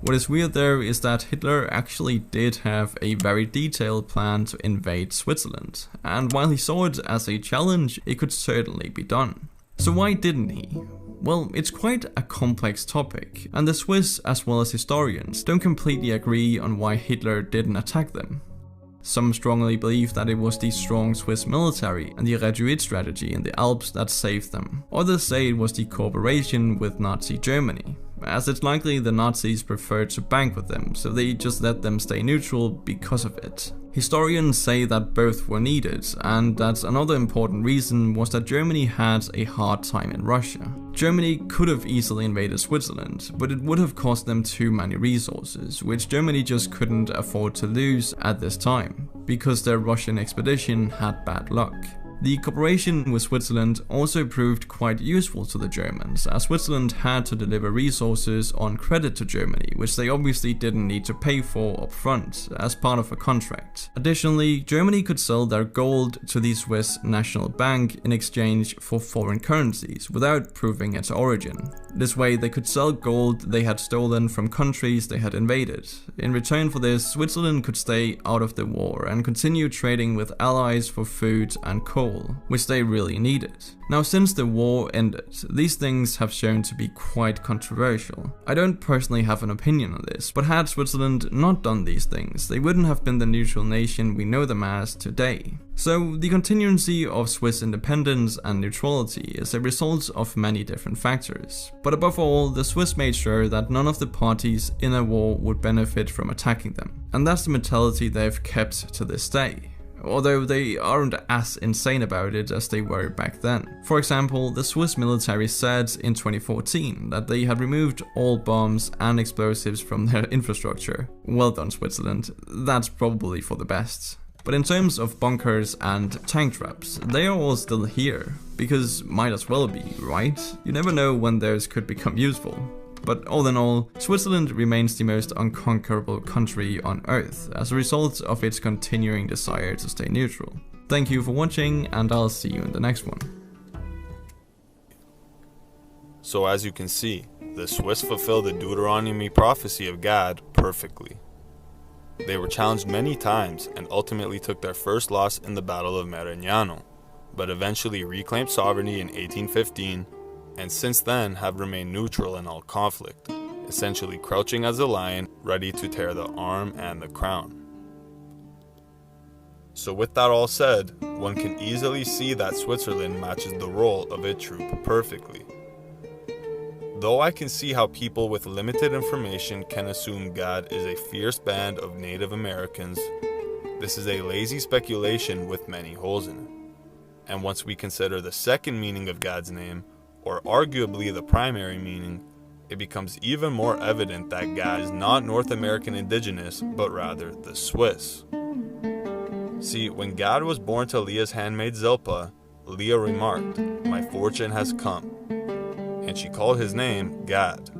What is weird though is that Hitler actually did have a very detailed plan to invade Switzerland, and while he saw it as a challenge, it could certainly be done. So why didn't he? Well, it's quite a complex topic, and the Swiss as well as historians don't completely agree on why Hitler didn't attack them. Some strongly believe that it was the strong Swiss military and the retreat strategy in the Alps that saved them. Others say it was the cooperation with Nazi Germany, as it's likely the Nazis preferred to bank with them, so they just let them stay neutral because of it. Historians say that both were needed, and that another important reason was that Germany had a hard time in Russia. Germany could have easily invaded Switzerland, but it would have cost them too many resources, which Germany just couldn't afford to lose at this time, because their Russian expedition had bad luck. The cooperation with Switzerland also proved quite useful to the Germans, as Switzerland had to deliver resources on credit to Germany, which they obviously didn't need to pay for upfront as part of a contract. Additionally, Germany could sell their gold to the Swiss National Bank in exchange for foreign currencies without proving its origin. This way they could sell gold they had stolen from countries they had invaded. In return for this, Switzerland could stay out of the war and continue trading with allies for food and coal, which they really needed. Now, since the war ended, these things have shown to be quite controversial. I don't personally have an opinion on this, but had Switzerland not done these things, they wouldn't have been the neutral nation we know them as today. So the continuancy of Swiss independence and neutrality is a result of many different factors. But above all, the Swiss made sure that none of the parties in a war would benefit from attacking them. And that's the mentality they've kept to this day, although they aren't as insane about it as they were back then. For example, the Swiss military said in 2014 that they had removed all bombs and explosives from their infrastructure. Well done, Switzerland, that's probably for the best. But in terms of bunkers and tank traps, they are all still here, because might as well be, right? You never know when those could become useful. But all in all, Switzerland remains the most unconquerable country on Earth as a result of its continuing desire to stay neutral. Thank you for watching, and I'll see you in the next one. So as you can see, the Swiss fulfilled the Deuteronomy prophecy of Gad perfectly. They were challenged many times and ultimately took their first loss in the Battle of Marignano, but eventually reclaimed sovereignty in 1815, and since then have remained neutral in all conflict, essentially crouching as a lion, ready to tear the arm and the crown. So with that all said, one can easily see that Switzerland matches the role of a troop perfectly. Though I can see how people with limited information can assume Gad is a fierce band of Native Americans, this is a lazy speculation with many holes in it. And once we consider the second meaning of Gad's name, or arguably the primary meaning, it becomes even more evident that Gad is not North American indigenous, but rather the Swiss. See, when Gad was born to Leah's handmaid Zilpah, Leah remarked, "My fortune has come," and she called his name Gad.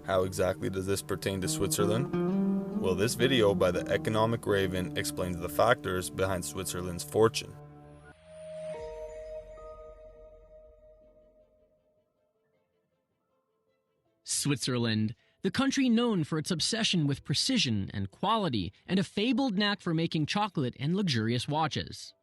How exactly does this pertain to Switzerland? Well, this video by the Economic Raven explains the factors behind Switzerland's fortune. Switzerland, the country known for its obsession with precision and quality and a fabled knack for making chocolate and luxurious watches.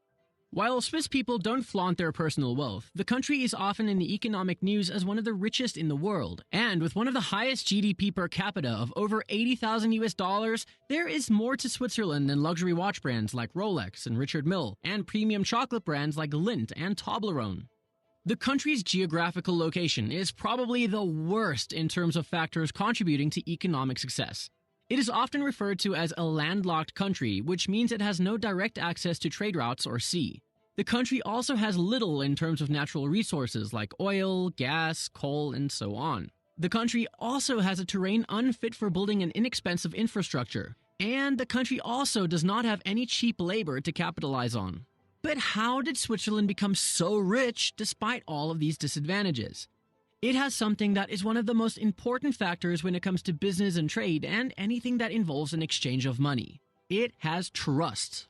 While Swiss people don't flaunt their personal wealth, the country is often in the economic news as one of the richest in the world, and with one of the highest GDP per capita of over $80,000 US, there is more to Switzerland than luxury watch brands like Rolex and Richard Mille, and premium chocolate brands like Lindt and Toblerone. The country's geographical location is probably the worst in terms of factors contributing to economic success. It is often referred to as a landlocked country, which means it has no direct access to trade routes or sea. The country also has little in terms of natural resources like oil, gas, coal, and so on. The country also has a terrain unfit for building an inexpensive infrastructure, and the country also does not have any cheap labor to capitalize on. But how did Switzerland become so rich despite all of these disadvantages? It has something that is one of the most important factors when it comes to business and trade and anything that involves an exchange of money. It has trust.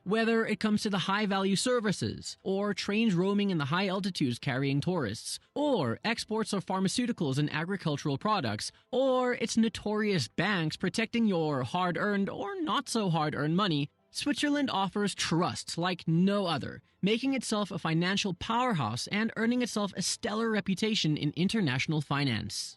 Whether it comes to the high-value services, or trains roaming in the high altitudes carrying tourists, or exports of pharmaceuticals and agricultural products, or its notorious banks protecting your hard-earned or not-so-hard-earned money, Switzerland offers trust like no other, making itself a financial powerhouse and earning itself a stellar reputation in international finance.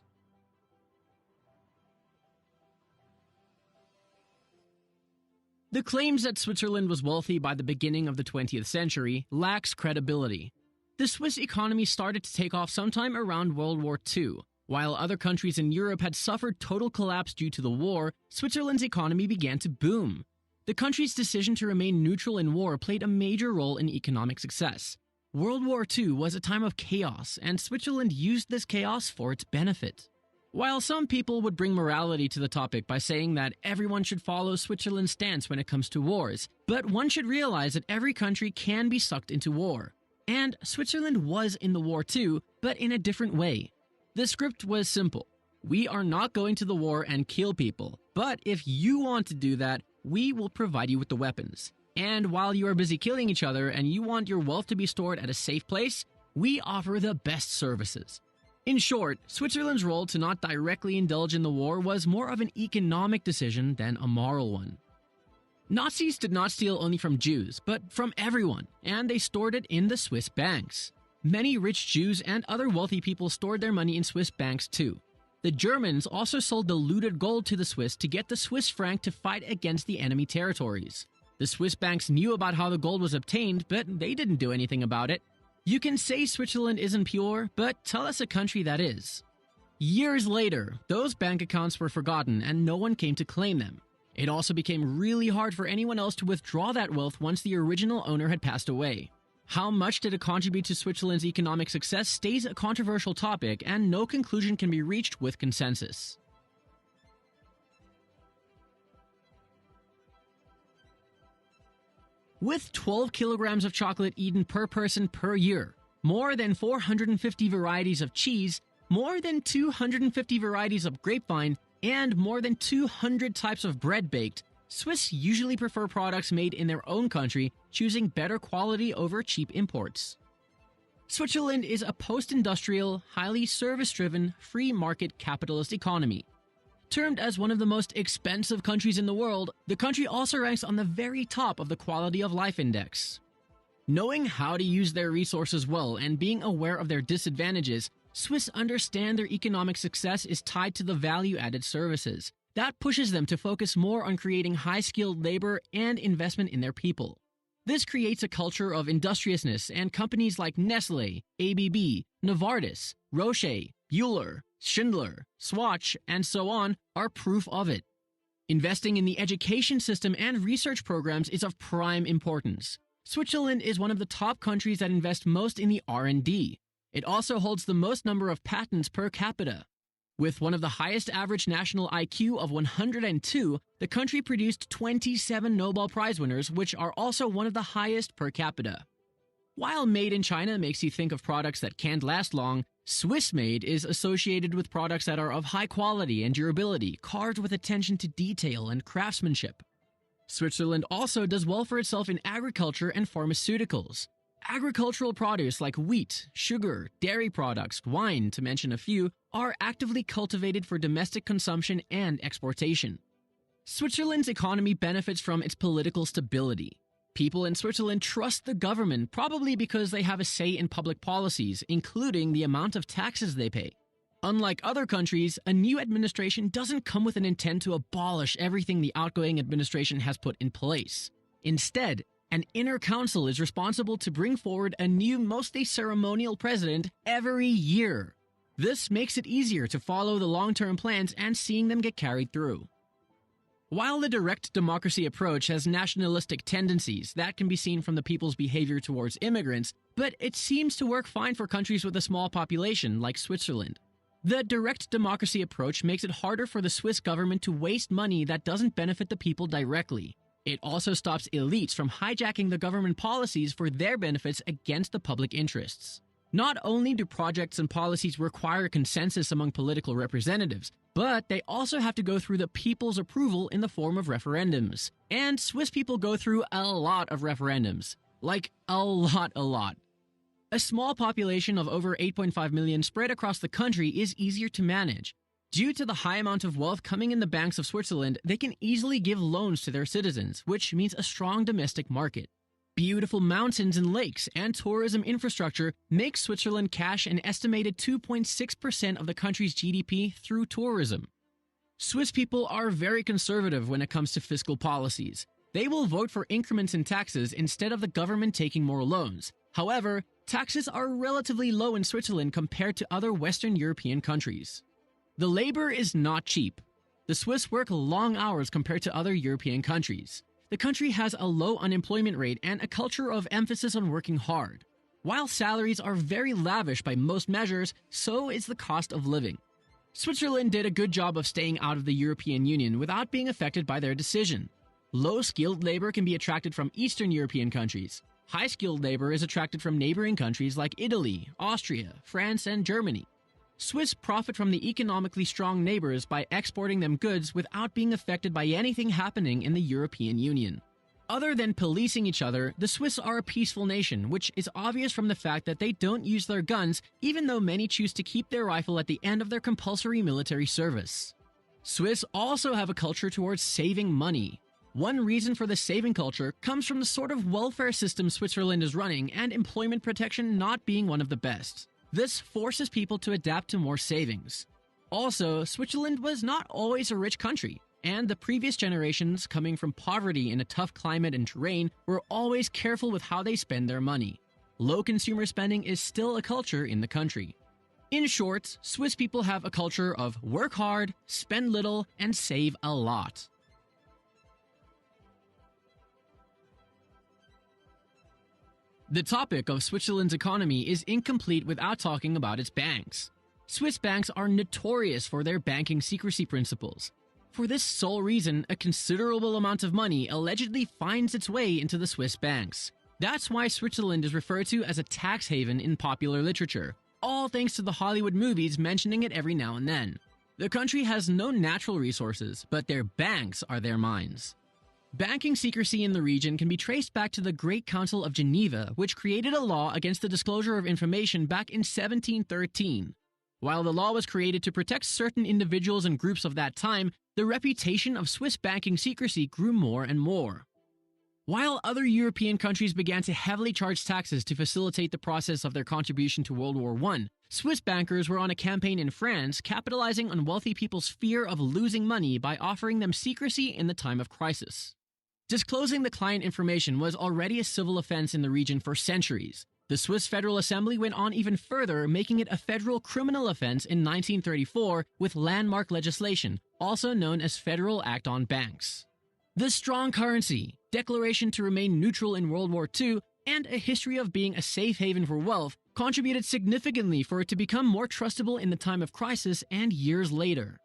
The claims that Switzerland was wealthy by the beginning of the 20th century lacks credibility. The Swiss economy started to take off sometime around World War II. While other countries in Europe had suffered total collapse due to the war, Switzerland's economy began to boom. The country's decision to remain neutral in war played a major role in economic success. World War II was a time of chaos, and Switzerland used this chaos for its benefit. While some people would bring morality to the topic by saying that everyone should follow Switzerland's stance when it comes to wars, but one should realize that every country can be sucked into war. And Switzerland was in the war too, but in a different way. The script was simple. We are not going to the war and kill people, but if you want to do that, we will provide you with the weapons. And while you are busy killing each other and you want your wealth to be stored at a safe place, we offer the best services. In short, Switzerland's role to not directly indulge in the war was more of an economic decision than a moral one. Nazis did not steal only from Jews, but from everyone, and they stored it in the Swiss banks. Many rich Jews and other wealthy people stored their money in Swiss banks too. The Germans also sold the looted gold to the Swiss to get the Swiss franc to fight against the enemy territories. The Swiss banks knew about how the gold was obtained, but they didn't do anything about it. You can say Switzerland isn't pure, but tell us a country that is. Years later, those bank accounts were forgotten and no one came to claim them. It also became really hard for anyone else to withdraw that wealth once the original owner had passed away. How much did it contribute to Switzerland's economic success stays a controversial topic, and no conclusion can be reached with consensus. With 12 kilograms of chocolate eaten per person per year, more than 450 varieties of cheese, more than 250 varieties of grapevine, and more than 200 types of bread baked, Swiss usually prefer products made in their own country, choosing better quality over cheap imports. Switzerland is a post-industrial, highly service-driven, free-market capitalist economy. Termed as one of the most expensive countries in the world, the country also ranks on the very top of the Quality of Life Index. Knowing how to use their resources well and being aware of their disadvantages, Swiss understand their economic success is tied to the value-added services. That pushes them to focus more on creating high-skilled labor and investment in their people. This creates a culture of industriousness, and companies like Nestlé, ABB, Novartis, Roche, Buehler, Schindler, Swatch, and so on are proof of it. Investing in the education system and research programs is of prime importance. Switzerland is one of the top countries that invest most in the R&D. It also holds the most number of patents per capita. With one of the highest average national IQ of 102, the country produced 27 Nobel Prize winners, which are also one of the highest per capita. While made in China makes you think of products that can't last long, Swiss-made is associated with products that are of high quality and durability, carved with attention to detail and craftsmanship. Switzerland also does well for itself in agriculture and pharmaceuticals. Agricultural produce like wheat, sugar, dairy products, wine, to mention a few, are actively cultivated for domestic consumption and exportation. Switzerland's economy benefits from its political stability. People in Switzerland trust the government probably because they have a say in public policies, including the amount of taxes they pay. Unlike other countries, a new administration doesn't come with an intent to abolish everything the outgoing administration has put in place. Instead, an inner council is responsible to bring forward a new, mostly ceremonial president every year. This makes it easier to follow the long-term plans and seeing them get carried through. While the direct democracy approach has nationalistic tendencies, that can be seen from the people's behavior towards immigrants, but it seems to work fine for countries with a small population like Switzerland. The direct democracy approach makes it harder for the Swiss government to waste money that doesn't benefit the people directly. It also stops elites from hijacking the government policies for their benefits against the public interests. Not only do projects and policies require consensus among political representatives, but they also have to go through the people's approval in the form of referendums. And Swiss people go through a lot of referendums. Like, a lot. A small population of over 8.5 million spread across the country is easier to manage. Due to the high amount of wealth coming in the banks of Switzerland, they can easily give loans to their citizens, which means a strong domestic market. Beautiful mountains and lakes and tourism infrastructure make Switzerland cash an estimated 2.6% of the country's GDP through tourism. Swiss people are very conservative when it comes to fiscal policies. They will vote for increments in taxes instead of the government taking more loans. However, taxes are relatively low in Switzerland compared to other Western European countries. The labor is not cheap. The Swiss work long hours compared to other European countries. The country has a low unemployment rate and a culture of emphasis on working hard. While salaries are very lavish by most measures, so is the cost of living. Switzerland did a good job of staying out of the European Union without being affected by their decision. Low-skilled labor can be attracted from Eastern European countries. High-skilled labor is attracted from neighboring countries like Italy, Austria, France, and Germany. Swiss profit from the economically strong neighbors by exporting them goods without being affected by anything happening in the European Union. Other than policing each other, the Swiss are a peaceful nation, which is obvious from the fact that they don't use their guns, even though many choose to keep their rifle at the end of their compulsory military service. Swiss also have a culture towards saving money. One reason for the saving culture comes from the sort of welfare system Switzerland is running and employment protection not being one of the best. This forces people to adapt to more savings. Also, Switzerland was not always a rich country, and the previous generations coming from poverty in a tough climate and terrain were always careful with how they spend their money. Low consumer spending is still a culture in the country. In short, Swiss people have a culture of work hard, spend little, and save a lot. The topic of Switzerland's economy is incomplete without talking about its banks. Swiss banks are notorious for their banking secrecy principles. For this sole reason, a considerable amount of money allegedly finds its way into the Swiss banks. That's why Switzerland is referred to as a tax haven in popular literature, all thanks to the Hollywood movies mentioning it every now and then. The country has no natural resources, but their banks are their mines. Banking secrecy in the region can be traced back to the Great Council of Geneva, which created a law against the disclosure of information back in 1713. While the law was created to protect certain individuals and groups of that time, the reputation of Swiss banking secrecy grew more and more. While other European countries began to heavily charge taxes to facilitate the process of their contribution to World War I, Swiss bankers were on a campaign in France capitalizing on wealthy people's fear of losing money by offering them secrecy in the time of crisis. Disclosing the client information was already a civil offense in the region for centuries. The Swiss Federal Assembly went on even further, making it a federal criminal offense in 1934 with landmark legislation, also known as Federal Act on Banks. The strong currency, declaration to remain neutral in World War II, and a history of being a safe haven for wealth contributed significantly for it to become more trustable in the time of crisis and years later.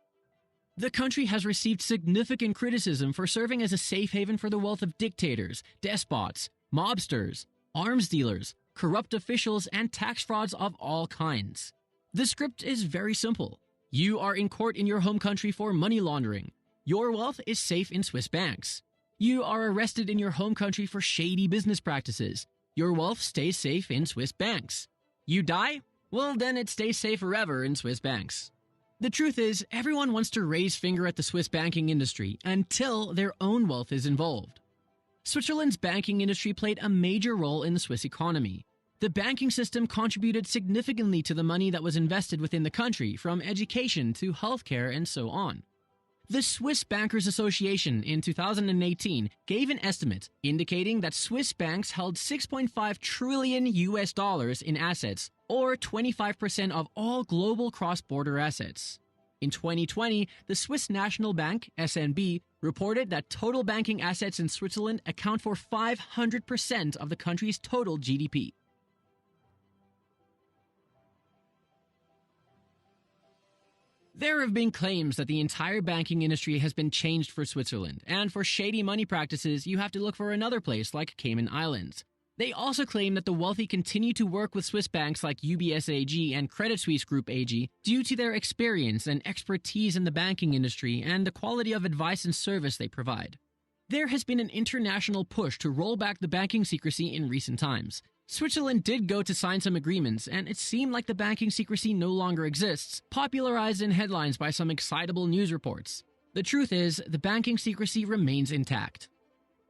The country has received significant criticism for serving as a safe haven for the wealth of dictators, despots, mobsters, arms dealers, corrupt officials, and tax frauds of all kinds. The script is very simple. You are in court in your home country for money laundering. Your wealth is safe in Swiss banks. You are arrested in your home country for shady business practices. Your wealth stays safe in Swiss banks. You die? Well, then it stays safe forever in Swiss banks. The truth is, everyone wants to raise finger at the Swiss banking industry until their own wealth is involved. Switzerland's banking industry played a major role in the Swiss economy. The banking system contributed significantly to the money that was invested within the country, from education to healthcare and so on. The Swiss Bankers Association in 2018 gave an estimate indicating that Swiss banks held $6.5 trillion in assets, or 25% of all global cross-border assets. In 2020, the Swiss National Bank, SNB, reported that total banking assets in Switzerland account for 500% of the country's total GDP. There have been claims that the entire banking industry has been changed for Switzerland, and for shady money practices, you have to look for another place like Cayman Islands. They also claim that the wealthy continue to work with Swiss banks like UBS AG and Credit Suisse Group AG due to their experience and expertise in the banking industry and the quality of advice and service they provide. There has been an international push to roll back the banking secrecy in recent times. Switzerland did go to sign some agreements, and it seemed like the banking secrecy no longer exists, popularized in headlines by some excitable news reports. The truth is, the banking secrecy remains intact.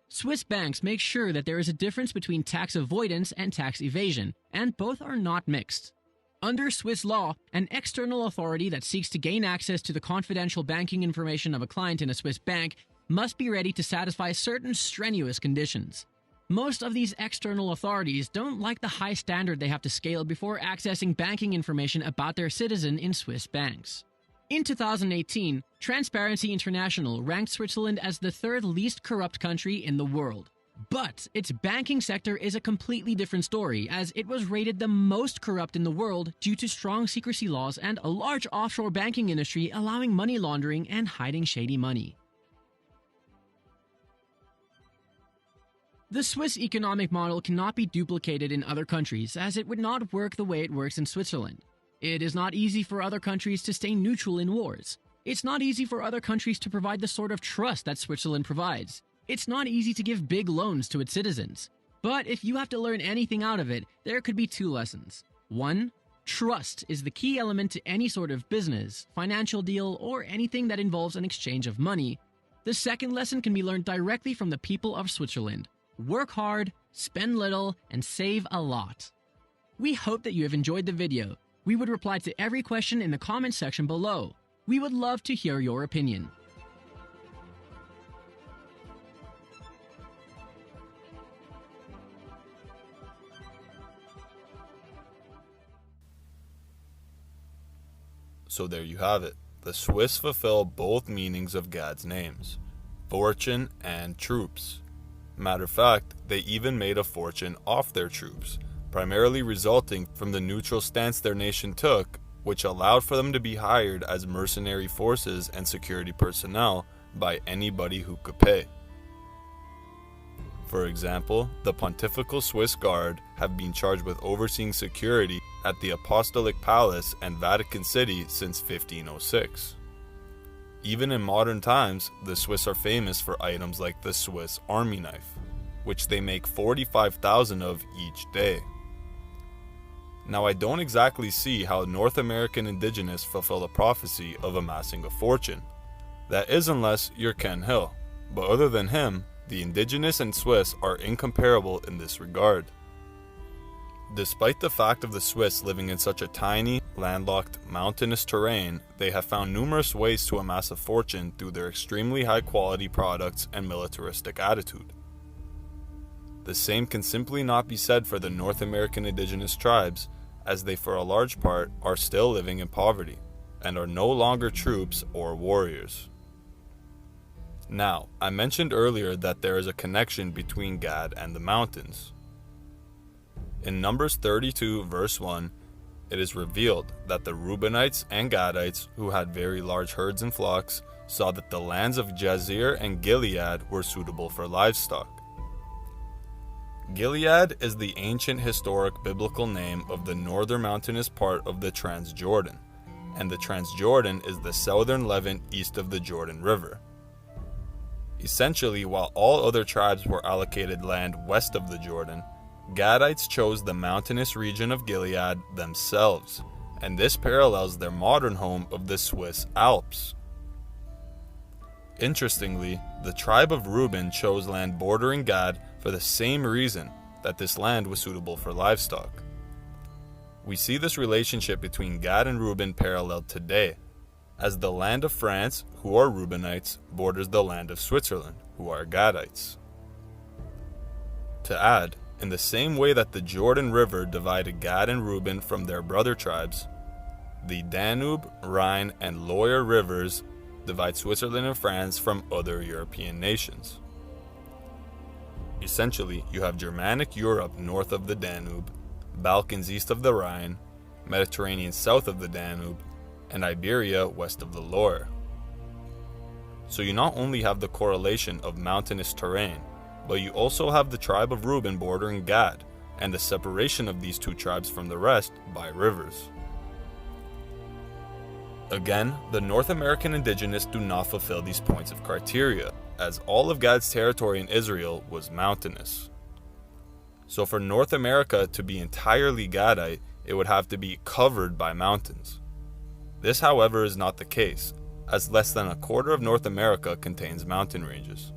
Swiss banks make sure that there is a difference between tax avoidance and tax evasion, and both are not mixed. Under Swiss law, an external authority that seeks to gain access to the confidential banking information of a client in a Swiss bank must be ready to satisfy certain strenuous conditions. Most of these external authorities don't like the high standard they have to scale before accessing banking information about their citizen in Swiss banks. In 2018, Transparency International ranked Switzerland as the third least corrupt country in the world. But its banking sector is a completely different story, as it was rated the most corrupt in the world due to strong secrecy laws and a large offshore banking industry allowing money laundering and hiding shady money. The Swiss economic model cannot be duplicated in other countries, as it would not work the way it works in Switzerland. It is not easy for other countries to stay neutral in wars. It's not easy for other countries to provide the sort of trust that Switzerland provides. It's not easy to give big loans to its citizens. But if you have to learn anything out of it, there could be two lessons. 1. Trust is the key element to any sort of business, financial deal, or anything that involves an exchange of money. The second lesson can be learned directly from the people of Switzerland. Work hard, spend little, and save a lot. We hope that you have enjoyed the video. We would reply to every question in the comments section below. We would love to hear your opinion. So there you have it. The Swiss fulfill both meanings of Gad's names, fortune and troops. Matter of fact, they even made a fortune off their troops, primarily resulting from the neutral stance their nation took, which allowed for them to be hired as mercenary forces and security personnel by anybody who could pay. For example, the Pontifical Swiss Guard have been charged with overseeing security at the Apostolic Palace and Vatican City since 1506. Even in modern times, the Swiss are famous for items like the Swiss Army knife, which they make 45,000 of each day. Now, I don't exactly see how North American indigenous fulfill the prophecy of amassing a fortune. That is unless you're Ken Hill, but other than him, the indigenous and Swiss are incomparable in this regard. Despite the fact of the Swiss living in such a tiny, landlocked, mountainous terrain, they have found numerous ways to amass a fortune through their extremely high-quality products and militaristic attitude. The same can simply not be said for the North American indigenous tribes, as they for a large part are still living in poverty, and are no longer troops or warriors. Now, I mentioned earlier that there is a connection between Gad and the mountains. In Numbers 32 verse 1, it is revealed that the Reubenites and Gadites, who had very large herds and flocks, saw that the lands of Jazer and Gilead were suitable for livestock. Gilead is the ancient historic biblical name of the northern mountainous part of the Transjordan, and the Transjordan is the southern Levant east of the Jordan River. Essentially, while all other tribes were allocated land west of the Jordan, Gadites chose the mountainous region of Gilead themselves, and this parallels their modern home of the Swiss Alps. Interestingly, the tribe of Reuben chose land bordering Gad for the same reason, that this land was suitable for livestock. We see this relationship between Gad and Reuben paralleled today, as the land of France, who are Reubenites, borders the land of Switzerland, who are Gadites. To add, in the same way that the Jordan River divided Gad and Reuben from their brother tribes, the Danube, Rhine, and Loire rivers divide Switzerland and France from other European nations. Essentially, you have Germanic Europe north of the Danube, Balkans east of the Rhine, Mediterranean south of the Danube, and Iberia west of the Loire. So you not only have the correlation of mountainous terrain, but you also have the tribe of Reuben bordering Gad, and the separation of these two tribes from the rest by rivers. Again, the North American indigenous do not fulfill these points of criteria, as all of Gad's territory in Israel was mountainous. So for North America to be entirely Gadite, it would have to be covered by mountains. This, however, is not the case, as less than a quarter of North America contains mountain ranges.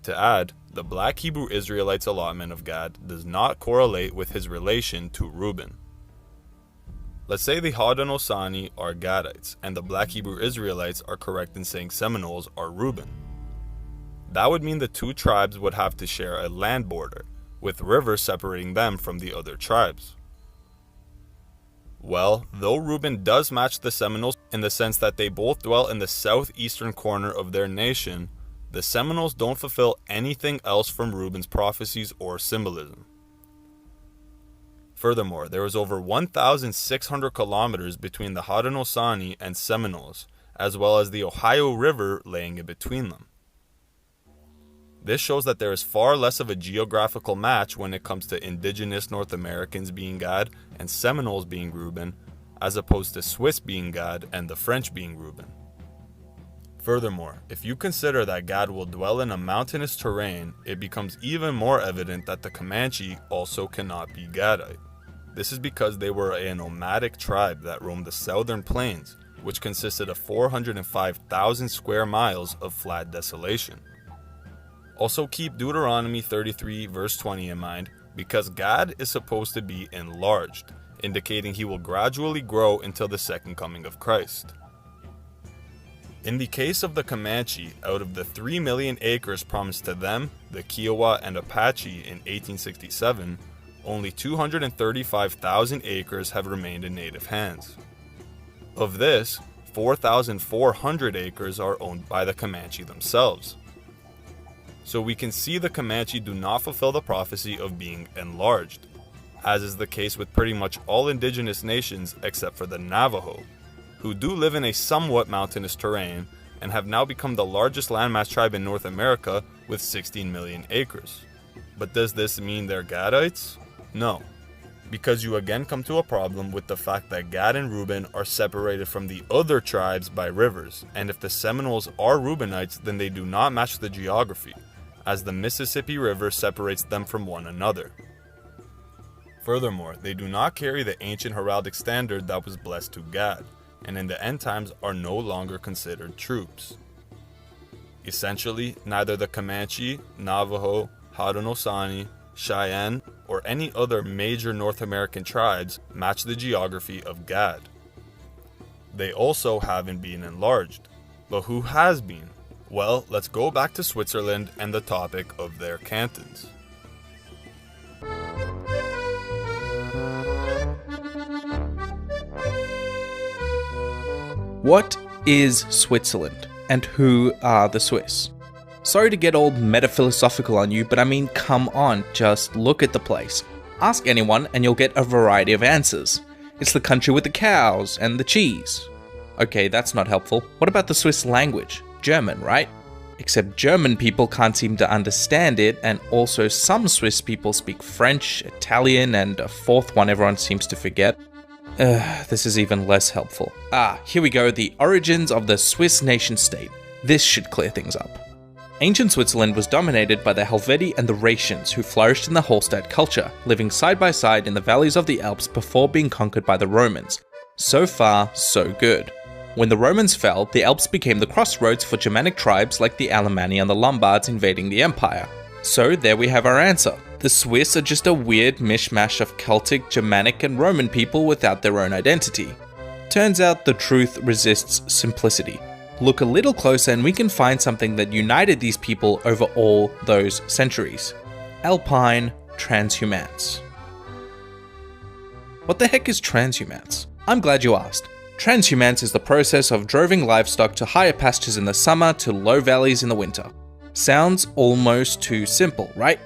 To add, the Black Hebrew Israelites' allotment of Gad does not correlate with his relation to Reuben. Let's say the Haudenosaunee are Gadites, and the Black Hebrew Israelites are correct in saying Seminoles are Reuben. That would mean the two tribes would have to share a land border, with rivers separating them from the other tribes. Well, though Reuben does match the Seminoles in the sense that they both dwell in the southeastern corner of their nation, the Seminoles don't fulfill anything else from Reuben's prophecies or symbolism. Furthermore, there is over 1,600 kilometers between the Haudenosaunee and Seminoles, as well as the Ohio River laying in between them. This shows that there is far less of a geographical match when it comes to indigenous North Americans being Gad and Seminoles being Reuben, as opposed to Swiss being Gad and the French being Reuben. Furthermore, if you consider that Gad will dwell in a mountainous terrain, it becomes even more evident that the Comanche also cannot be Gadite. This is because they were a nomadic tribe that roamed the southern plains, which consisted of 405,000 square miles of flat desolation. Also keep Deuteronomy 33 verse 20 in mind, because Gad is supposed to be enlarged, indicating he will gradually grow until the second coming of Christ. In the case of the Comanche, out of the 3 million acres promised to them, the Kiowa and Apache in 1867, only 235,000 acres have remained in native hands. Of this, 4,400 acres are owned by the Comanche themselves. So we can see the Comanche do not fulfill the prophecy of being enlarged, as is the case with pretty much all indigenous nations except for the Navajo, who do live in a somewhat mountainous terrain and have now become the largest landmass tribe in North America with 16 million acres. But does this mean they're Gadites? No, because you again come to a problem with the fact that Gad and Reuben are separated from the other tribes by rivers, and if the Seminoles are Reubenites, then they do not match the geography, as the Mississippi River separates them from one another. Furthermore, they do not carry the ancient heraldic standard that was blessed to Gad, and in the end times are no longer considered troops. Essentially, neither the Comanche, Navajo, Haudenosaunee, Cheyenne, or any other major North American tribes match the geography of Gad. They also haven't been enlarged. But who has been? Well, let's go back to Switzerland and the topic of their cantons. What is Switzerland, and who are the Swiss? Sorry to get all metaphilosophical on you, but I mean, come on, just look at the place. Ask anyone and you'll get a variety of answers. It's the country with the cows and the cheese. Okay, that's not helpful. What about the Swiss language? German, right? except German people can't seem to understand it, and also some Swiss people speak French, Italian, and a fourth one everyone seems to forget. This is even less helpful. Here we go, the origins of the Swiss nation-state. This should clear things up. Ancient Switzerland was dominated by the Helvetii and the Rhaetians, who flourished in the Hallstatt culture, living side by side in the valleys of the Alps before being conquered by the Romans. So far, so good. When the Romans fell, the Alps became the crossroads for Germanic tribes like the Alemanni and the Lombards invading the empire. So there we have our answer. The Swiss are just a weird mishmash of Celtic, Germanic, and Roman people without their own identity. Turns out the truth resists simplicity. Look a little closer and we can find something that united these people over all those centuries. Alpine transhumance. What the heck is transhumance? I'm glad you asked. Transhumance is the process of droving livestock to higher pastures in the summer to low valleys in the winter. Sounds almost too simple, right?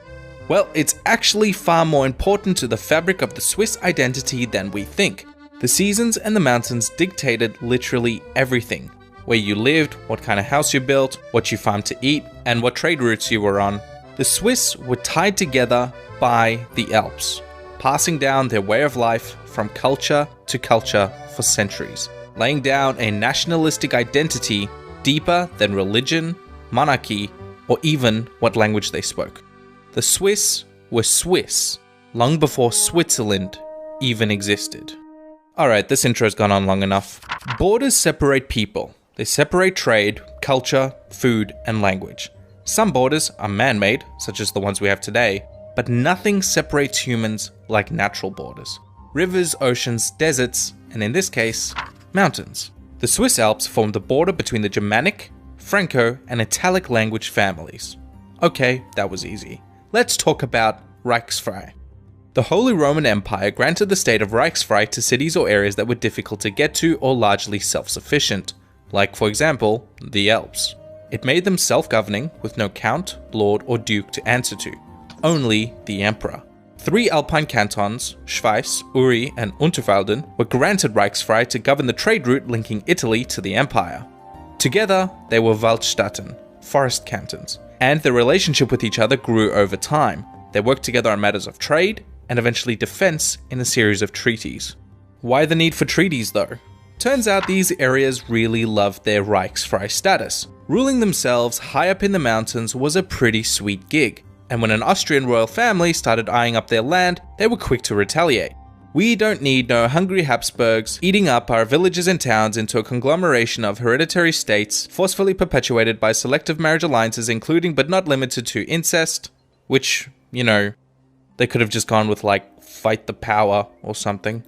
Well, it's actually far more important to the fabric of the Swiss identity than we think. The seasons and the mountains dictated literally everything. Where you lived, what kind of house you built, what you farmed to eat, and what trade routes you were on. The Swiss were tied together by the Alps, passing down their way of life from culture to culture for centuries, laying down a nationalistic identity deeper than religion, monarchy, or even what language they spoke. The Swiss were Swiss long before Switzerland even existed. Alright, this intro's gone on long enough. Borders separate people. They separate trade, culture, food, and language. Some borders are man-made, such as the ones we have today, but nothing separates humans like natural borders. Rivers, oceans, deserts, and in this case, mountains. The Swiss Alps form the border between the Germanic, Franco, and Italic language families. Okay, that was easy. Let's talk about Reichsfrei. The Holy Roman Empire granted the state of Reichsfrei to cities or areas that were difficult to get to or largely self-sufficient, like for example, the Alps. It made them self-governing with no count, lord, or duke to answer to, only the emperor. 3 Alpine cantons, Schweiz, Uri, and Unterwalden, were granted Reichsfrei to govern the trade route linking Italy to the empire. Together, they were Waldstaaten, forest cantons, and their relationship with each other grew over time. They worked together on matters of trade, and eventually defense in a series of treaties. Why the need for treaties though? Turns out these areas really loved their Reichsfrei status. Ruling themselves high up in the mountains was a pretty sweet gig, and when an Austrian royal family started eyeing up their land, they were quick to retaliate. We don't need no hungry Habsburgs eating up our villages and towns into a conglomeration of hereditary states forcefully perpetuated by selective marriage alliances including but not limited to incest, which, you know, they could have just gone with like fight the power or something.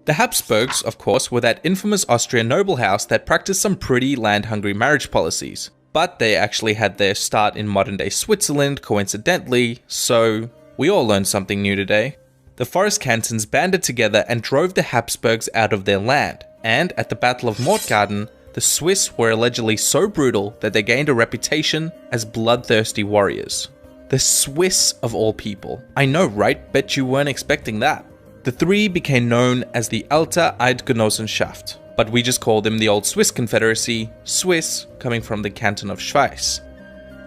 The Habsburgs, of course, were that infamous Austrian noble house that practiced some pretty land-hungry marriage policies, but they actually had their start in modern-day Switzerland coincidentally, so we all learned something new today. The forest cantons banded together and drove the Habsburgs out of their land, and at the Battle of Mortgarten, the Swiss were allegedly so brutal that they gained a reputation as bloodthirsty warriors. The Swiss of all people. I know, right? Bet you weren't expecting that. The 3 became known as the Alte Eidgenossenschaft, but we just call them the Old Swiss Confederacy, Swiss coming from the canton of Schweiz.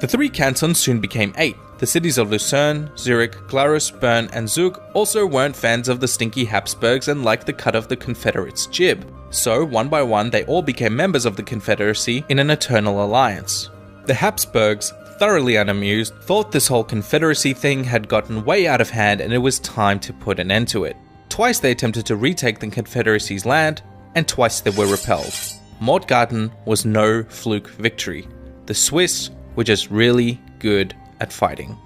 The 3 cantons soon became 8. The cities of Lucerne, Zurich, Glarus, Bern, and Zug also weren't fans of the stinky Habsburgs and liked the cut of the Confederates' jib. So, one by one, they all became members of the Confederacy in an eternal alliance. The Habsburgs, thoroughly unamused, thought this whole Confederacy thing had gotten way out of hand and it was time to put an end to it. Twice they attempted to retake the Confederacy's land, and twice they were repelled. Mortgarten was no fluke victory. The Swiss were just really good at fighting.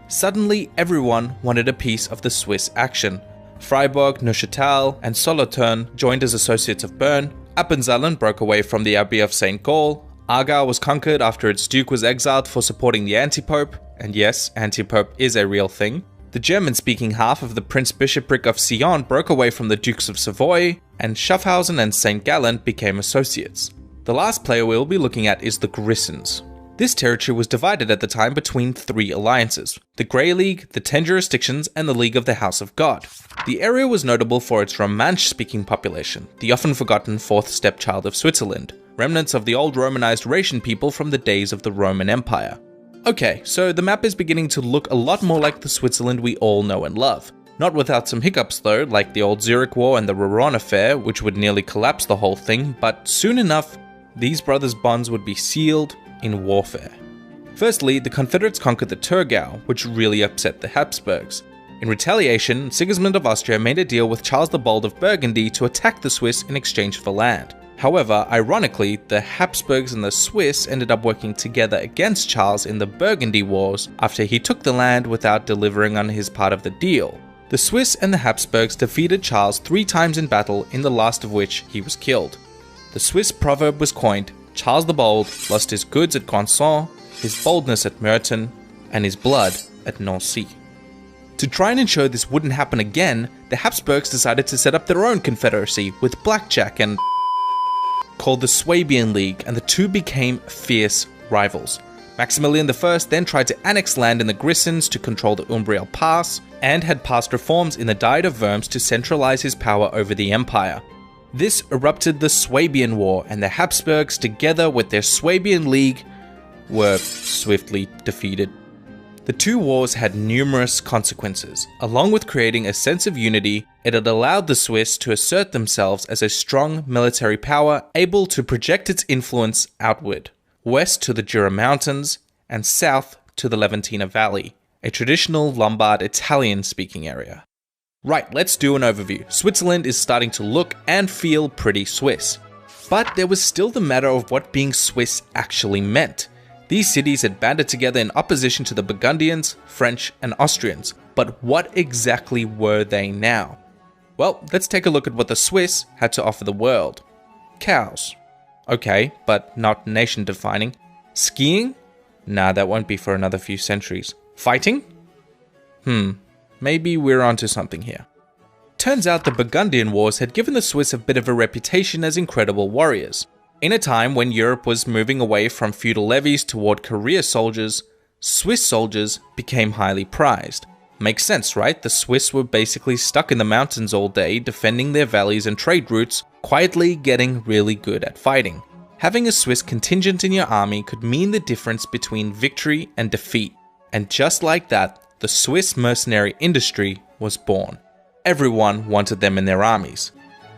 Suddenly, everyone wanted a piece of the Swiss action. Freiburg, Neuchâtel, and Solothurn joined as associates of Bern. Appenzellen broke away from the Abbey of St. Gall. Aargau was conquered after its duke was exiled for supporting the anti-pope, and yes, anti-pope is a real thing. The German-speaking half of the Prince-Bishopric of Sion broke away from the Dukes of Savoy, and Schaffhausen and St. Gallen became associates. The last player we'll be looking at is the Grissens. This territory was divided at the time between 3 alliances: the Grey League, the 10 Jurisdictions, and the League of the House of God. The area was notable for its Romansh-speaking population, the often forgotten 4th stepchild of Switzerland. remnants of the old Romanized Raetian people from the days of the Roman Empire. Okay, so the map is beginning to look a lot more like the Switzerland we all know and love. Not without some hiccups though, like the old Zurich War and the Rouen affair, which would nearly collapse the whole thing, but soon enough, these brothers' bonds would be sealed in warfare. Firstly, the Confederates conquered the Thurgau, which really upset the Habsburgs. In retaliation, Sigismund of Austria made a deal with Charles the Bold of Burgundy to attack the Swiss in exchange for land. However, ironically, the Habsburgs and the Swiss ended up working together against Charles in the Burgundy Wars after he took the land without delivering on his part of the deal. The Swiss and the Habsburgs defeated Charles 3 times in battle, in the last of which he was killed. The Swiss proverb was coined, Charles the Bold lost his goods at Conson, his boldness at Merton, and his blood at Nancy. To try and ensure this wouldn't happen again, the Habsburgs decided to set up their own confederacy with blackjack and called the Swabian League, and the two became fierce rivals. Maximilian I then tried to annex land in the Grisons to control the Umbriel Pass, and had passed reforms in the Diet of Worms to centralize his power over the empire. This erupted the Swabian War, and the Habsburgs, together with their Swabian League, were swiftly defeated. The two wars had numerous consequences. Along with creating a sense of unity, it had allowed the Swiss to assert themselves as a strong military power able to project its influence outward, west to the Jura Mountains and south to the Leventina Valley, a traditional Lombard Italian-speaking area. Right, let's do an overview. Switzerland is starting to look and feel pretty Swiss. But there was still the matter of what being Swiss actually meant. These cities had banded together in opposition to the Burgundians, French, and Austrians, but what exactly were they now? Well, let's take a look at what the Swiss had to offer the world. Cows. Okay, but not nation-defining. Skiing? Nah, that won't be for another few centuries. Fighting? Maybe we're onto something here. Turns out the Burgundian Wars had given the Swiss a bit of a reputation as incredible warriors. In a time when Europe was moving away from feudal levies toward career soldiers, Swiss soldiers became highly prized. Makes sense, right? The Swiss were basically stuck in the mountains all day, defending their valleys and trade routes, quietly getting really good at fighting. Having a Swiss contingent in your army could mean the difference between victory and defeat. And just like that, the Swiss mercenary industry was born. Everyone wanted them in their armies.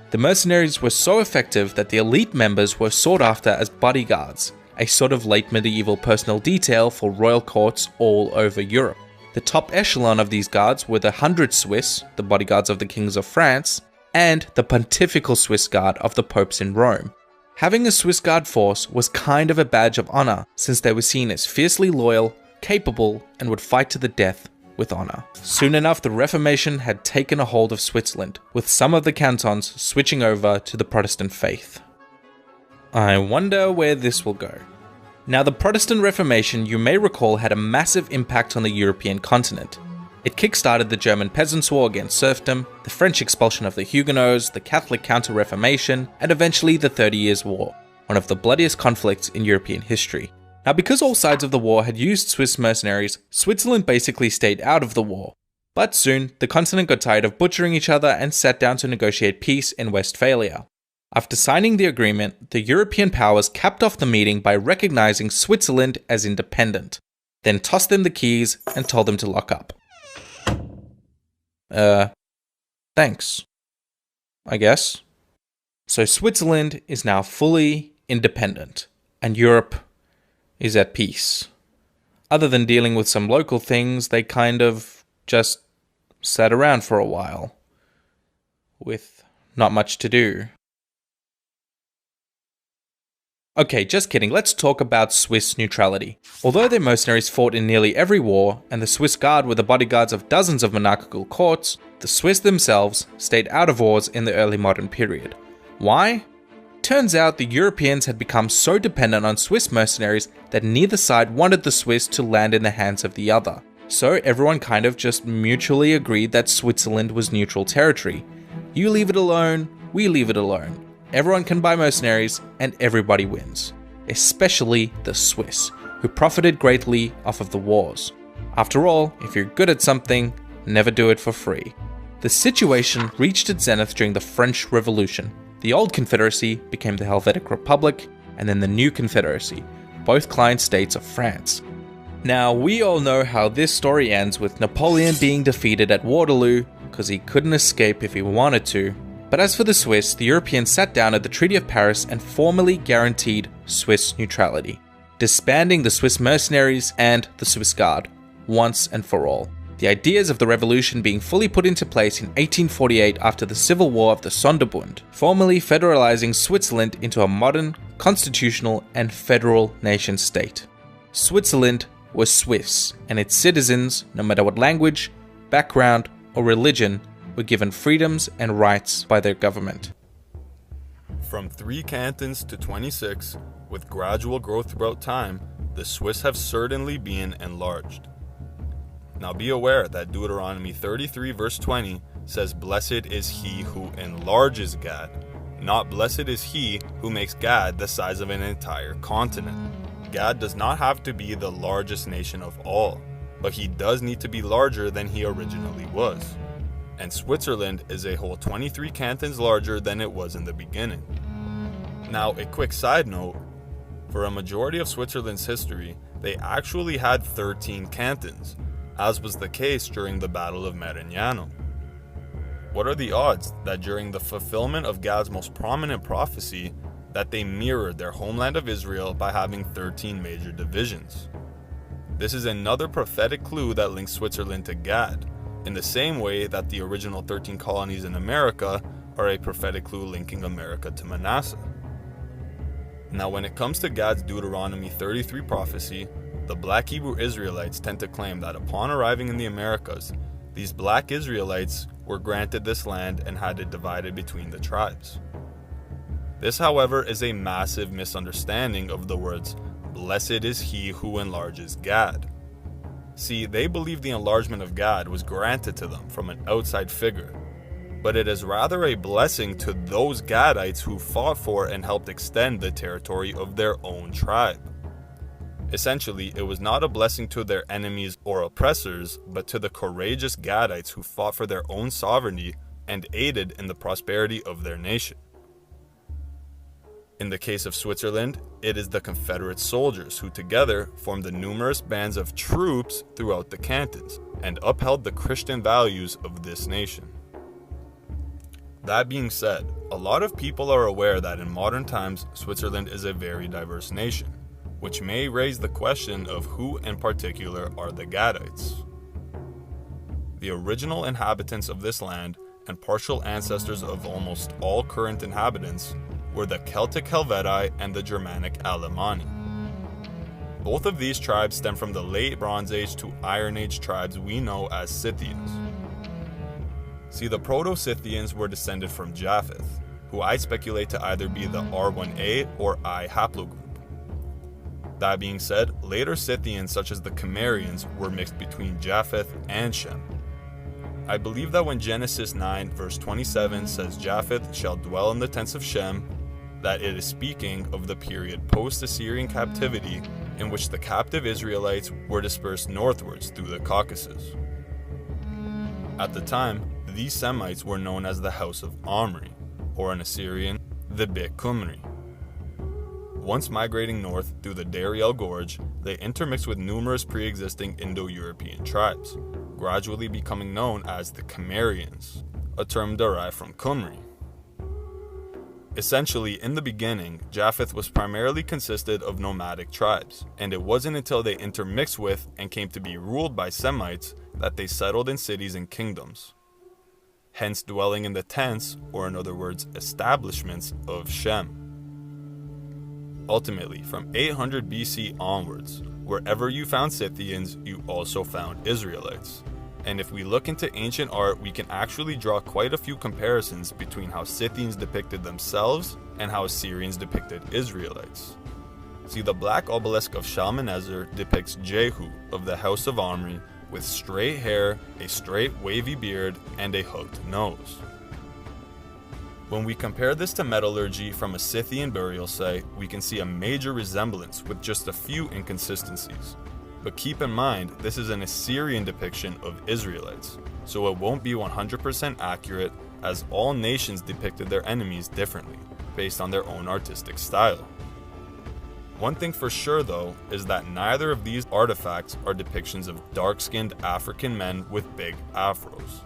The mercenaries were so effective that the elite members were sought after as bodyguards, a sort of late medieval personal detail for royal courts all over Europe. The top echelon of these guards were the 100 Swiss, the bodyguards of the kings of France, and the Pontifical Swiss Guard of the popes in Rome. Having a Swiss Guard force was kind of a badge of honor, since they were seen as fiercely loyal, capable, and would fight to the death with honor. Soon enough, the Reformation had taken a hold of Switzerland, with some of the cantons switching over to the Protestant faith. I wonder where this will go. Now, the Protestant Reformation, you may recall, had a massive impact on the European continent. It kick-started the German Peasants' War against serfdom, the French expulsion of the Huguenots, the Catholic Counter-Reformation, and eventually the 30 Years' War, one of the bloodiest conflicts in European history. Now, because all sides of the war had used Swiss mercenaries, Switzerland basically stayed out of the war. But soon, the continent got tired of butchering each other and sat down to negotiate peace in Westphalia. After signing the agreement, the European powers capped off the meeting by recognizing Switzerland as independent, then tossed them the keys and told them to lock up. Thanks. I guess. So Switzerland is now fully independent, and Europe is at peace. Other than dealing with some local things, they kind of just sat around for a while, with not much to do. Okay, just kidding, let's talk about Swiss neutrality. Although their mercenaries fought in nearly every war, and the Swiss Guard were the bodyguards of dozens of monarchical courts, the Swiss themselves stayed out of wars in the early modern period. Why? Turns out the Europeans had become so dependent on Swiss mercenaries that neither side wanted the Swiss to land in the hands of the other. So everyone kind of just mutually agreed that Switzerland was neutral territory. You leave it alone, we leave it alone. Everyone can buy mercenaries and everybody wins. Especially the Swiss, who profited greatly off of the wars. After all, if you're good at something, never do it for free. The situation reached its zenith during the French Revolution. The old Confederacy became the Helvetic Republic, and then the New Confederacy, both client states of France. Now, we all know how this story ends with Napoleon being defeated at Waterloo because he couldn't escape if he wanted to. But as for the Swiss, the Europeans sat down at the Treaty of Paris and formally guaranteed Swiss neutrality, disbanding the Swiss mercenaries and the Swiss Guard, once and for all. The ideas of the revolution being fully put into place in 1848 after the Civil War of the Sonderbund, formally federalizing Switzerland into a modern, constitutional and federal nation state. Switzerland was Swiss, and its citizens, no matter what language, background or religion, were given freedoms and rights by their government. From 3 cantons to 26, with gradual growth throughout time, the Swiss have certainly been enlarged. Now be aware that Deuteronomy 33 verse 20 says, "Blessed is he who enlarges Gad," not "Blessed is he who makes Gad the size of an entire continent." Gad does not have to be the largest nation of all, but he does need to be larger than he originally was. And Switzerland is a whole 23 cantons larger than it was in the beginning. Now, a quick side note, for a majority of Switzerland's history, they actually had 13 cantons, as was the case during the Battle of Marignano. What are the odds that during the fulfillment of Gad's most prominent prophecy, that they mirrored their homeland of Israel by having 13 major divisions? This is another prophetic clue that links Switzerland to Gad, in the same way that the original 13 colonies in America are a prophetic clue linking America to Manasseh. Now, when it comes to Gad's Deuteronomy 33 prophecy, the Black Hebrew Israelites tend to claim that upon arriving in the Americas, these Black Israelites were granted this land and had it divided between the tribes. This, however, is a massive misunderstanding of the words, "Blessed is he who enlarges Gad." See, they believe the enlargement of Gad was granted to them from an outside figure, but it is rather a blessing to those Gadites who fought for and helped extend the territory of their own tribe. Essentially, it was not a blessing to their enemies or oppressors, but to the courageous Gadites who fought for their own sovereignty and aided in the prosperity of their nation. In the case of Switzerland, it is the Confederate soldiers who together formed the numerous bands of troops throughout the cantons and upheld the Christian values of this nation. That being said, a lot of people are aware that in modern times, Switzerland is a very diverse nation, which may raise the question of who in particular are the Gadites. The original inhabitants of this land and partial ancestors of almost all current inhabitants were the Celtic Helvetii and the Germanic Alemanni. Both of these tribes stem from the late Bronze Age to Iron Age tribes we know as Scythians. See, the Proto-Scythians were descended from Japheth, who I speculate to either be the R1a or I haplogroup. That being said, later Scythians such as the Cimmerians were mixed between Japheth and Shem. I believe that when Genesis 9 verse 27 says Japheth shall dwell in the tents of Shem, that it is speaking of the period post-Assyrian captivity in which the captive Israelites were dispersed northwards through the Caucasus. At the time, these Semites were known as the House of Omri, or in Assyrian, the Bit Cumri. Once migrating north through the Dariel Gorge, they intermixed with numerous pre-existing Indo-European tribes, gradually becoming known as the Cimmerians, a term derived from Cumri. Essentially, in the beginning, Japheth was primarily consisted of nomadic tribes, and it wasn't until they intermixed with and came to be ruled by Semites that they settled in cities and kingdoms, hence dwelling in the tents, or in other words, establishments of Shem. Ultimately, from 800 BC onwards, wherever you found Scythians, you also found Israelites. And if we look into ancient art, we can actually draw quite a few comparisons between how Scythians depicted themselves and how Assyrians depicted Israelites. See, the black obelisk of Shalmaneser depicts Jehu of the House of Omri with straight hair, a straight wavy beard, and a hooked nose. When we compare this to metallurgy from a Scythian burial site, we can see a major resemblance with just a few inconsistencies. But keep in mind, this is an Assyrian depiction of Israelites, so it won't be 100% accurate, as all nations depicted their enemies differently, based on their own artistic style. One thing for sure though is that neither of these artifacts are depictions of dark-skinned African men with big afros.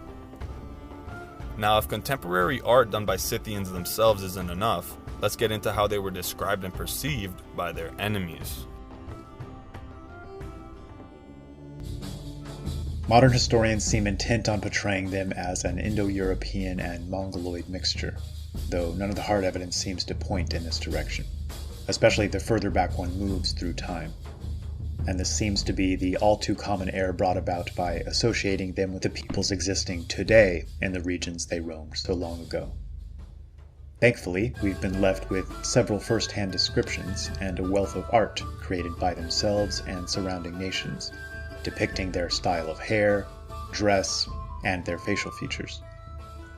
Now, if contemporary art done by Scythians themselves isn't enough, let's get into how they were described and perceived by their enemies. Modern historians seem intent on portraying them as an Indo-European and Mongoloid mixture, though none of the hard evidence seems to point in this direction, especially the further back one moves through time. And this seems to be the all-too-common error brought about by associating them with the peoples existing today in the regions they roamed so long ago. Thankfully, we've been left with several first-hand descriptions and a wealth of art created by themselves and surrounding nations, depicting their style of hair, dress, and their facial features.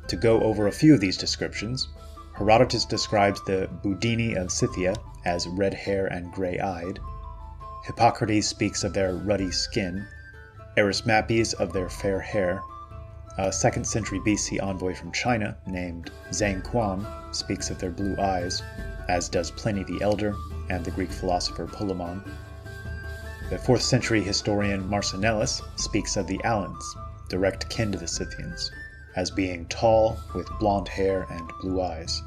To go over a few of these descriptions, Herodotus describes the Budini of Scythia as red hair and gray-eyed, Hippocrates speaks of their ruddy skin, Erismapes of their fair hair, a 2nd century BC envoy from China named Zhang Quan speaks of their blue eyes, as does Pliny the Elder and the Greek philosopher Polemon. The 4th century historian Marcinellus speaks of the Alans, direct kin to the Scythians, as being tall, with blonde hair and blue eyes.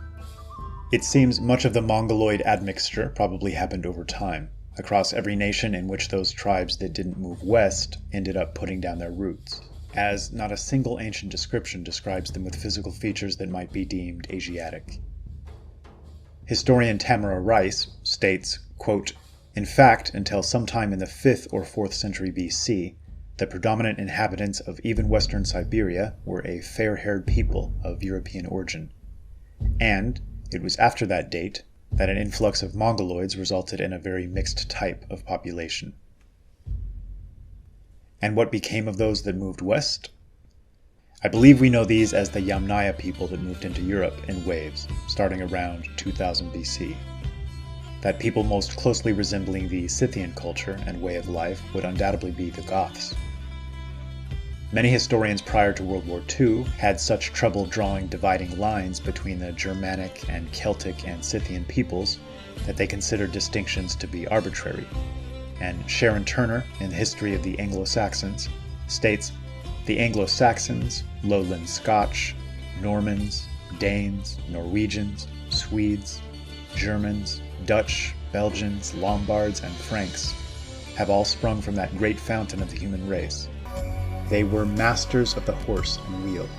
It seems much of the Mongoloid admixture probably happened over time, across every nation in which those tribes that didn't move west ended up putting down their roots, as not a single ancient description describes them with physical features that might be deemed Asiatic. Historian Tamara Rice states, quote, "In fact, until sometime in the 5th or 4th century BC, the predominant inhabitants of even western Siberia were a fair-haired people of European origin, and it was after that date that an influx of Mongoloids resulted in a very mixed type of population." And what became of those that moved west? I believe we know these as the Yamnaya people that moved into Europe in waves, starting around 2000 BC. That people most closely resembling the Scythian culture and way of life would undoubtedly be the Goths. Many historians prior to World War II had such trouble drawing dividing lines between the Germanic and Celtic and Scythian peoples that they considered distinctions to be arbitrary. And Sharon Turner, in the History of the Anglo-Saxons, states, "The Anglo-Saxons, Lowland Scotch, Normans, Danes, Norwegians, Swedes, Germans, Dutch, Belgians, Lombards, and Franks have all sprung from that great fountain of the human race. They were masters of the horse and wheel,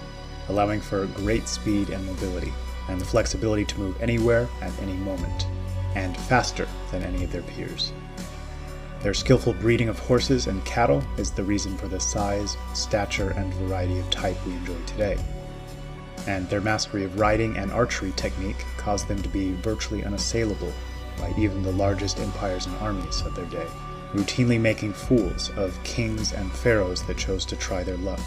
allowing for great speed and mobility, and the flexibility to move anywhere at any moment, and faster than any of their peers. Their skillful breeding of horses and cattle is the reason for the size, stature, and variety of type we enjoy today. And their mastery of riding and archery technique caused them to be virtually unassailable by even the largest empires and armies of their day, routinely making fools of kings and pharaohs that chose to try their luck.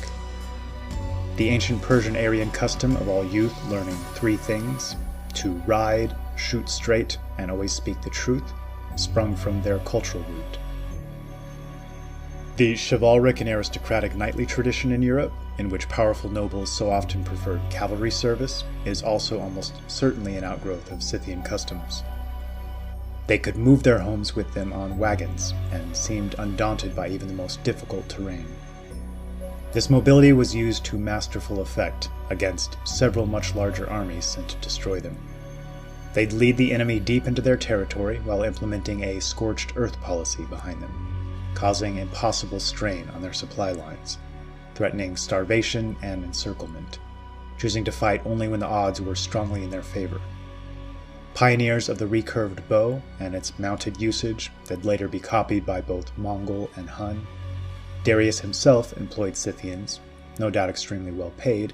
The ancient Persian Aryan custom of all youth learning 3 things, to ride, shoot straight, and always speak the truth, sprung from their cultural root. The chivalric and aristocratic knightly tradition in Europe, in which powerful nobles so often preferred cavalry service, is also almost certainly an outgrowth of Scythian customs. They could move their homes with them on wagons, and seemed undaunted by even the most difficult terrain. This mobility was used to masterful effect against several much larger armies sent to destroy them. They'd lead the enemy deep into their territory while implementing a scorched earth policy behind them, causing impossible strain on their supply lines, threatening starvation and encirclement, choosing to fight only when the odds were strongly in their favor. Pioneers of the recurved bow and its mounted usage that'd later be copied by both Mongol and Hun, Darius himself employed Scythians, no doubt extremely well paid,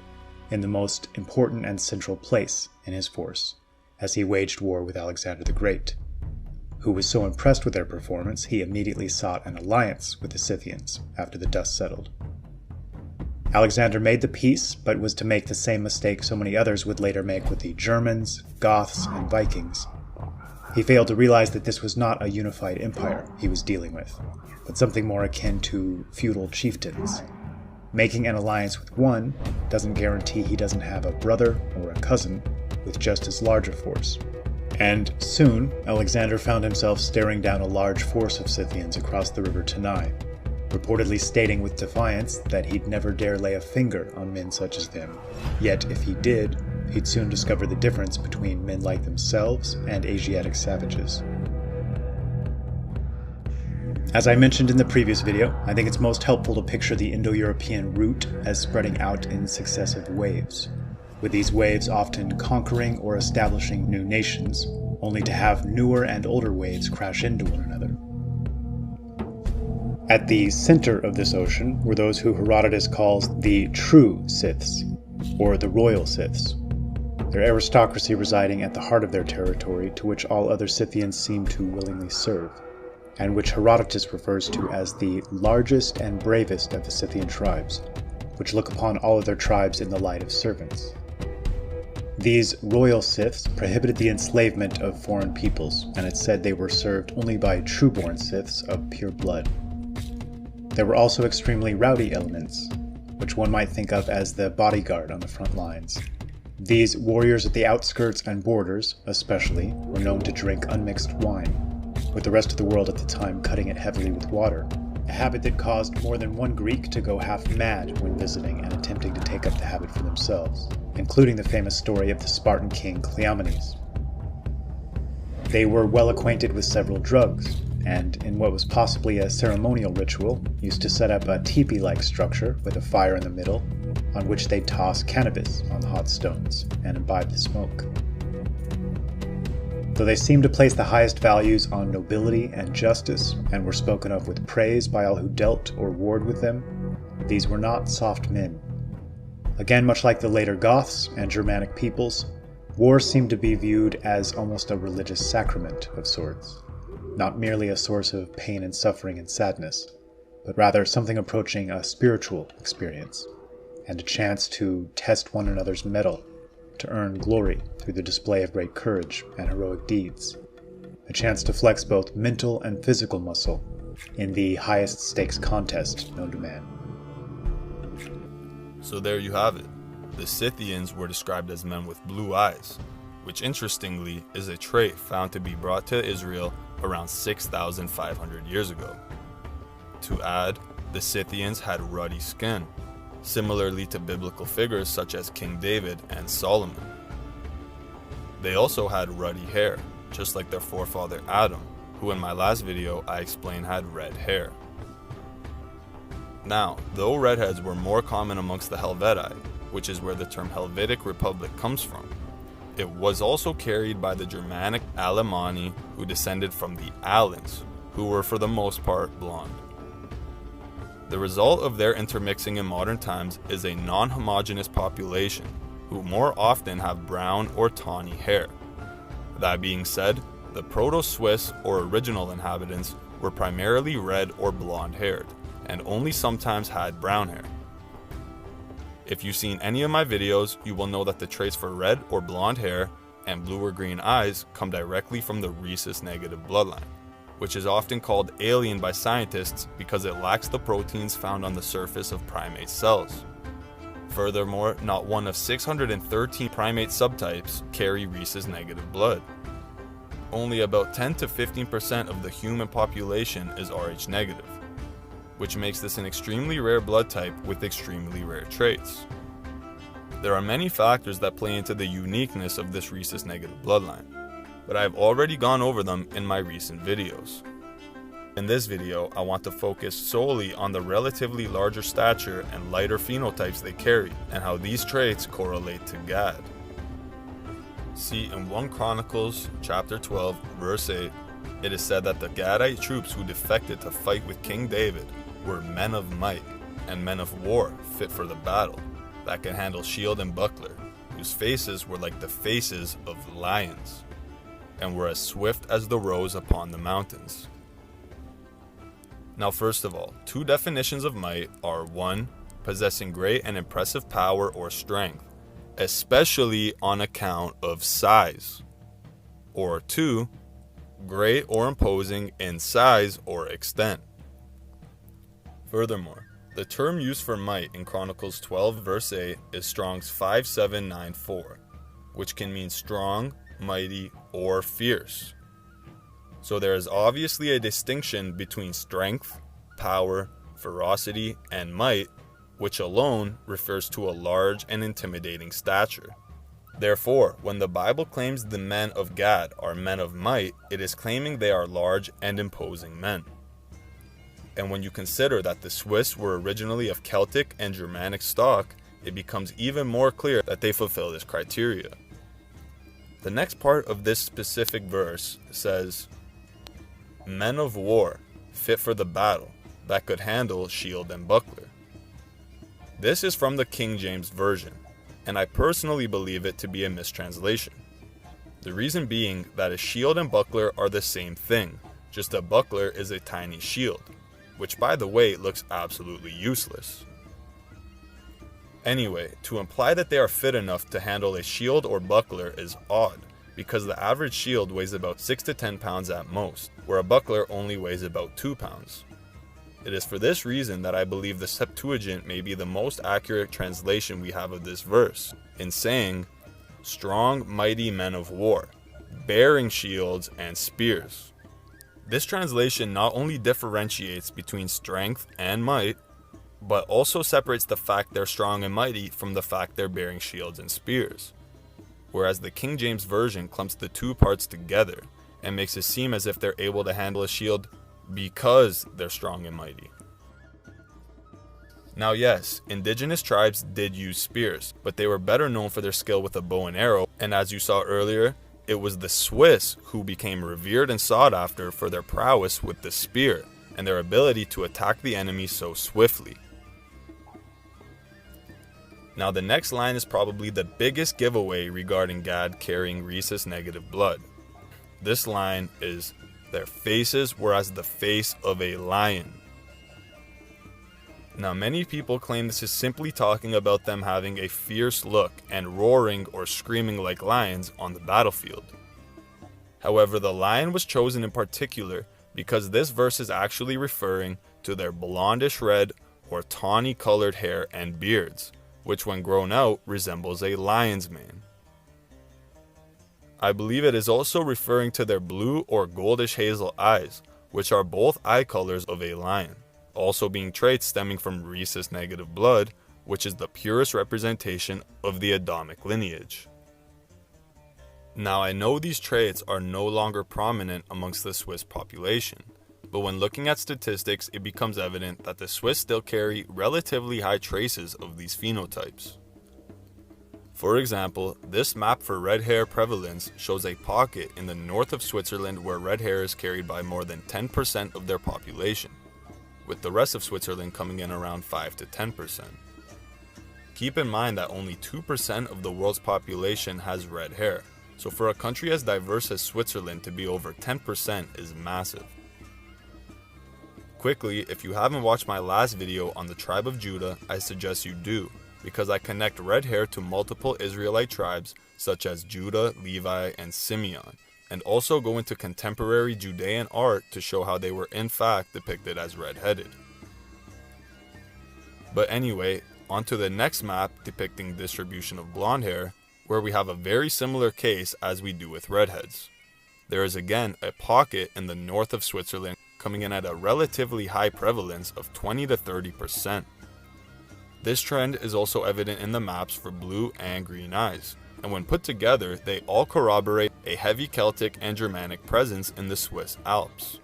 in the most important and central place in his force, as he waged war with Alexander the Great, who was so impressed with their performance he immediately sought an alliance with the Scythians after the dust settled. Alexander made the peace, but was to make the same mistake so many others would later make with the Germans, Goths, and Vikings. He failed to realize that this was not a unified empire he was dealing with, but something more akin to feudal chieftains. Making an alliance with one doesn't guarantee he doesn't have a brother or a cousin with just as large a force, And soon, Alexander found himself staring down a large force of Scythians across the river Tanai, reportedly stating with defiance that he'd never dare lay a finger on men such as them. Yet if he did, he'd soon discover the difference between men like themselves and Asiatic savages. As I mentioned in the previous video, I think it's most helpful to picture the Indo-European route as spreading out in successive waves, with these waves often conquering or establishing new nations, only to have newer and older waves crash into one another. At the center of this ocean were those who Herodotus calls the true Scyths, or the royal Scyths, their aristocracy residing at the heart of their territory to which all other Scythians seem to willingly serve, and which Herodotus refers to as the largest and bravest of the Scythian tribes, which look upon all other tribes in the light of servants. These royal Scyths prohibited the enslavement of foreign peoples, and it's said they were served only by true-born Scyths of pure blood. There were also extremely rowdy elements, which one might think of as the bodyguard on the front lines. These warriors at the outskirts and borders, especially, were known to drink unmixed wine, with the rest of the world at the time cutting it heavily with water, a habit that caused more than one Greek to go half mad when visiting and attempting to take up the habit for themselves, including the famous story of the Spartan king Cleomenes. They were well acquainted with several drugs, and in what was possibly a ceremonial ritual, used to set up a teepee-like structure with a fire in the middle, on which they'd toss cannabis on the hot stones and imbibe the smoke. Though they seemed to place the highest values on nobility and justice, and were spoken of with praise by all who dealt or warred with them, these were not soft men. Again, much like the later Goths and Germanic peoples, war seemed to be viewed as almost a religious sacrament of sorts. Not merely a source of pain and suffering and sadness, but rather something approaching a spiritual experience, and a chance to test one another's mettle, to earn glory through the display of great courage and heroic deeds, a chance to flex both mental and physical muscle in the highest stakes contest known to man. So there you have it. The Scythians were described as men with blue eyes, which interestingly is a trait found to be brought to Israel around 6,500 years ago. To add, the Scythians had ruddy skin, similarly to biblical figures such as King David and Solomon. They also had ruddy hair, just like their forefather Adam, who in my last video I explained had red hair. Now, though redheads were more common amongst the Helvetii, which is where the term Helvetic Republic comes from, it was also carried by the Germanic Alemanni, who descended from the Alans, who were for the most part blonde. The result of their intermixing in modern times is a non-homogeneous population, who more often have brown or tawny hair. That being said, the Proto-Swiss or original inhabitants were primarily red or blonde-haired, and only sometimes had brown hair. If you've seen any of my videos, you will know that the traits for red or blonde hair and blue or green eyes come directly from the rhesus negative bloodline, which is often called alien by scientists because it lacks the proteins found on the surface of primate cells. Furthermore, not one of 613 primate subtypes carry rhesus negative blood. Only about 10 to 15% of the human population is Rh negative, which makes this an extremely rare blood type with extremely rare traits. There are many factors that play into the uniqueness of this rhesus negative bloodline, but I have already gone over them in my recent videos. In this video, I want to focus solely on the relatively larger stature and lighter phenotypes they carry, and how these traits correlate to Gad. See, in 1 Chronicles chapter 12, verse 8, it is said that the Gadite troops who defected to fight with King David were men of might, and men of war fit for the battle, that could handle shield and buckler, whose faces were like the faces of lions, and were as swift as the roes upon the mountains. Now first of all, 2 definitions of might are 1. Possessing great and impressive power or strength, especially on account of size, or 2. Great or imposing in size or extent. Furthermore, the term used for might in Chronicles 12 verse 8 is Strong's 5794, which can mean strong, mighty, or fierce. So there is obviously a distinction between strength, power, ferocity, and might, which alone refers to a large and intimidating stature. Therefore, when the Bible claims the men of Gad are men of might, it is claiming they are large and imposing men. And when you consider that the Swiss were originally of Celtic and Germanic stock, it becomes even more clear that they fulfill this criteria. The next part of this specific verse says, men of war, fit for the battle, that could handle shield and buckler. This is from the King James Version, and I personally believe it to be a mistranslation. The reason being that a shield and buckler are the same thing, just a buckler is a tiny shield, which by the way looks absolutely useless. Anyway, to imply that they are fit enough to handle a shield or buckler is odd, because the average shield weighs about 6 to 10 pounds at most, where a buckler only weighs about 2 pounds. It is for this reason that I believe the Septuagint may be the most accurate translation we have of this verse, in saying, strong, mighty men of war, bearing shields and spears. This translation not only differentiates between strength and might, but also separates the fact they're strong and mighty from the fact they're bearing shields and spears. Whereas the King James Version clumps the two parts together and makes it seem as if they're able to handle a shield because they're strong and mighty. Now yes, indigenous tribes did use spears, but they were better known for their skill with a bow and arrow, and as you saw earlier, it was the Swiss who became revered and sought after for their prowess with the spear and their ability to attack the enemy so swiftly. Now the next line is probably the biggest giveaway regarding Gad carrying rhesus negative blood. This line is, their faces were as the face of a lion. Now many people claim this is simply talking about them having a fierce look and roaring or screaming like lions on the battlefield. However, the lion was chosen in particular because this verse is actually referring to their blondish red or tawny colored hair and beards, which when grown out resembles a lion's mane. I believe it is also referring to their blue or goldish hazel eyes, which are both eye colors of a lion, also being traits stemming from rhesus negative blood, which is the purest representation of the Adamic lineage. Now I know these traits are no longer prominent amongst the Swiss population, but when looking at statistics, it becomes evident that the Swiss still carry relatively high traces of these phenotypes. For example, this map for red hair prevalence shows a pocket in the north of Switzerland where red hair is carried by more than 10% of their population, with the rest of Switzerland coming in around 5 to 10%. Keep in mind that only 2% of the world's population has red hair, so for a country as diverse as Switzerland to be over 10% is massive. Quickly, if you haven't watched my last video on the tribe of Judah, I suggest you do, because I connect red hair to multiple Israelite tribes such as Judah, Levi, and Simeon, and also go into contemporary Judean art to show how they were in fact depicted as red-headed. But anyway, on to the next map depicting distribution of blonde hair, where we have a very similar case as we do with redheads. There is again a pocket in the north of Switzerland coming in at a relatively high prevalence of 20 to 30%. This trend is also evident in the maps for blue and green eyes, and when put together, they all corroborate a heavy Celtic and Germanic presence in the Swiss Alps.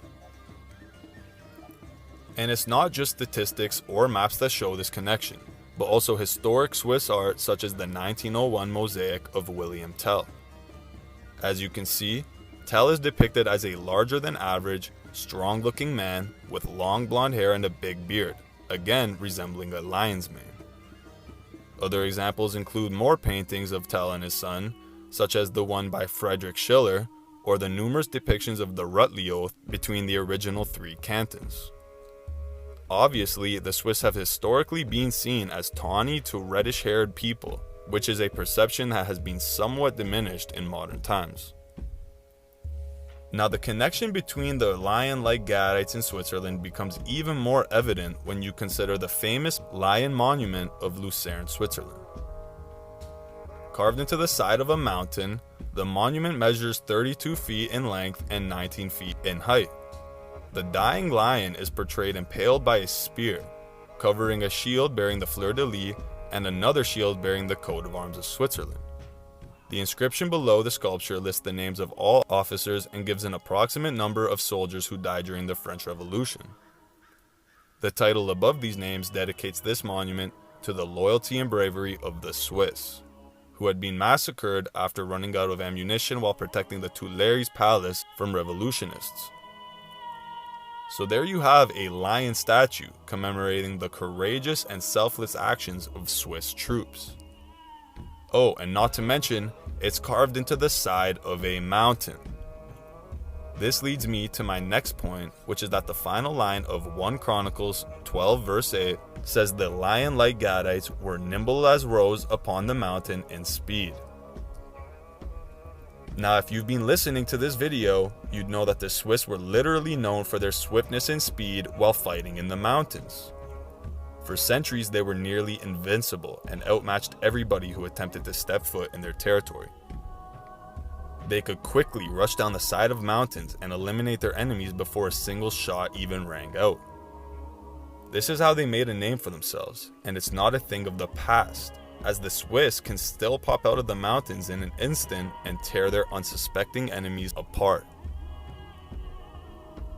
And it's not just statistics or maps that show this connection, but also historic Swiss art such as the 1901 mosaic of William Tell. As you can see, Tell is depicted as a larger than average, strong-looking man with long blonde hair and a big beard, again resembling a lion's mane. Other examples include more paintings of Tell and his son, such as the one by Friedrich Schiller, or the numerous depictions of the Rutli oath between the original 3 cantons. Obviously, the Swiss have historically been seen as tawny to reddish-haired people, which is a perception that has been somewhat diminished in modern times. Now the connection between the lion-like Gadites in Switzerland becomes even more evident when you consider the famous lion monument of Lucerne, Switzerland. Carved into the side of a mountain, The monument measures 32 feet in length and 19 feet in height. The dying lion is portrayed impaled by a spear, covering a shield bearing the fleur-de-lis and another shield bearing the coat of arms of Switzerland. The inscription below the sculpture lists the names of all officers and gives an approximate number of soldiers who died during the French Revolution. The title above these names dedicates this monument to the loyalty and bravery of the Swiss, who had been massacred after running out of ammunition while protecting the Tuileries Palace from revolutionists. So there you have a lion statue commemorating the courageous and selfless actions of Swiss troops. Oh, and not to mention, it's carved into the side of a mountain. This leads me to my next point, which is that the final line of 1 Chronicles 12 verse 8 says the lion-like Gadites were nimble as roes upon the mountain in speed. Now, if you've been listening to this video, you'd know that the Swiss were literally known for their swiftness and speed while fighting in the mountains. For centuries, they were nearly invincible and outmatched everybody who attempted to step foot in their territory. They could quickly rush down the side of mountains and eliminate their enemies before a single shot even rang out. This is how they made a name for themselves, and it's not a thing of the past, as the Swiss can still pop out of the mountains in an instant and tear their unsuspecting enemies apart.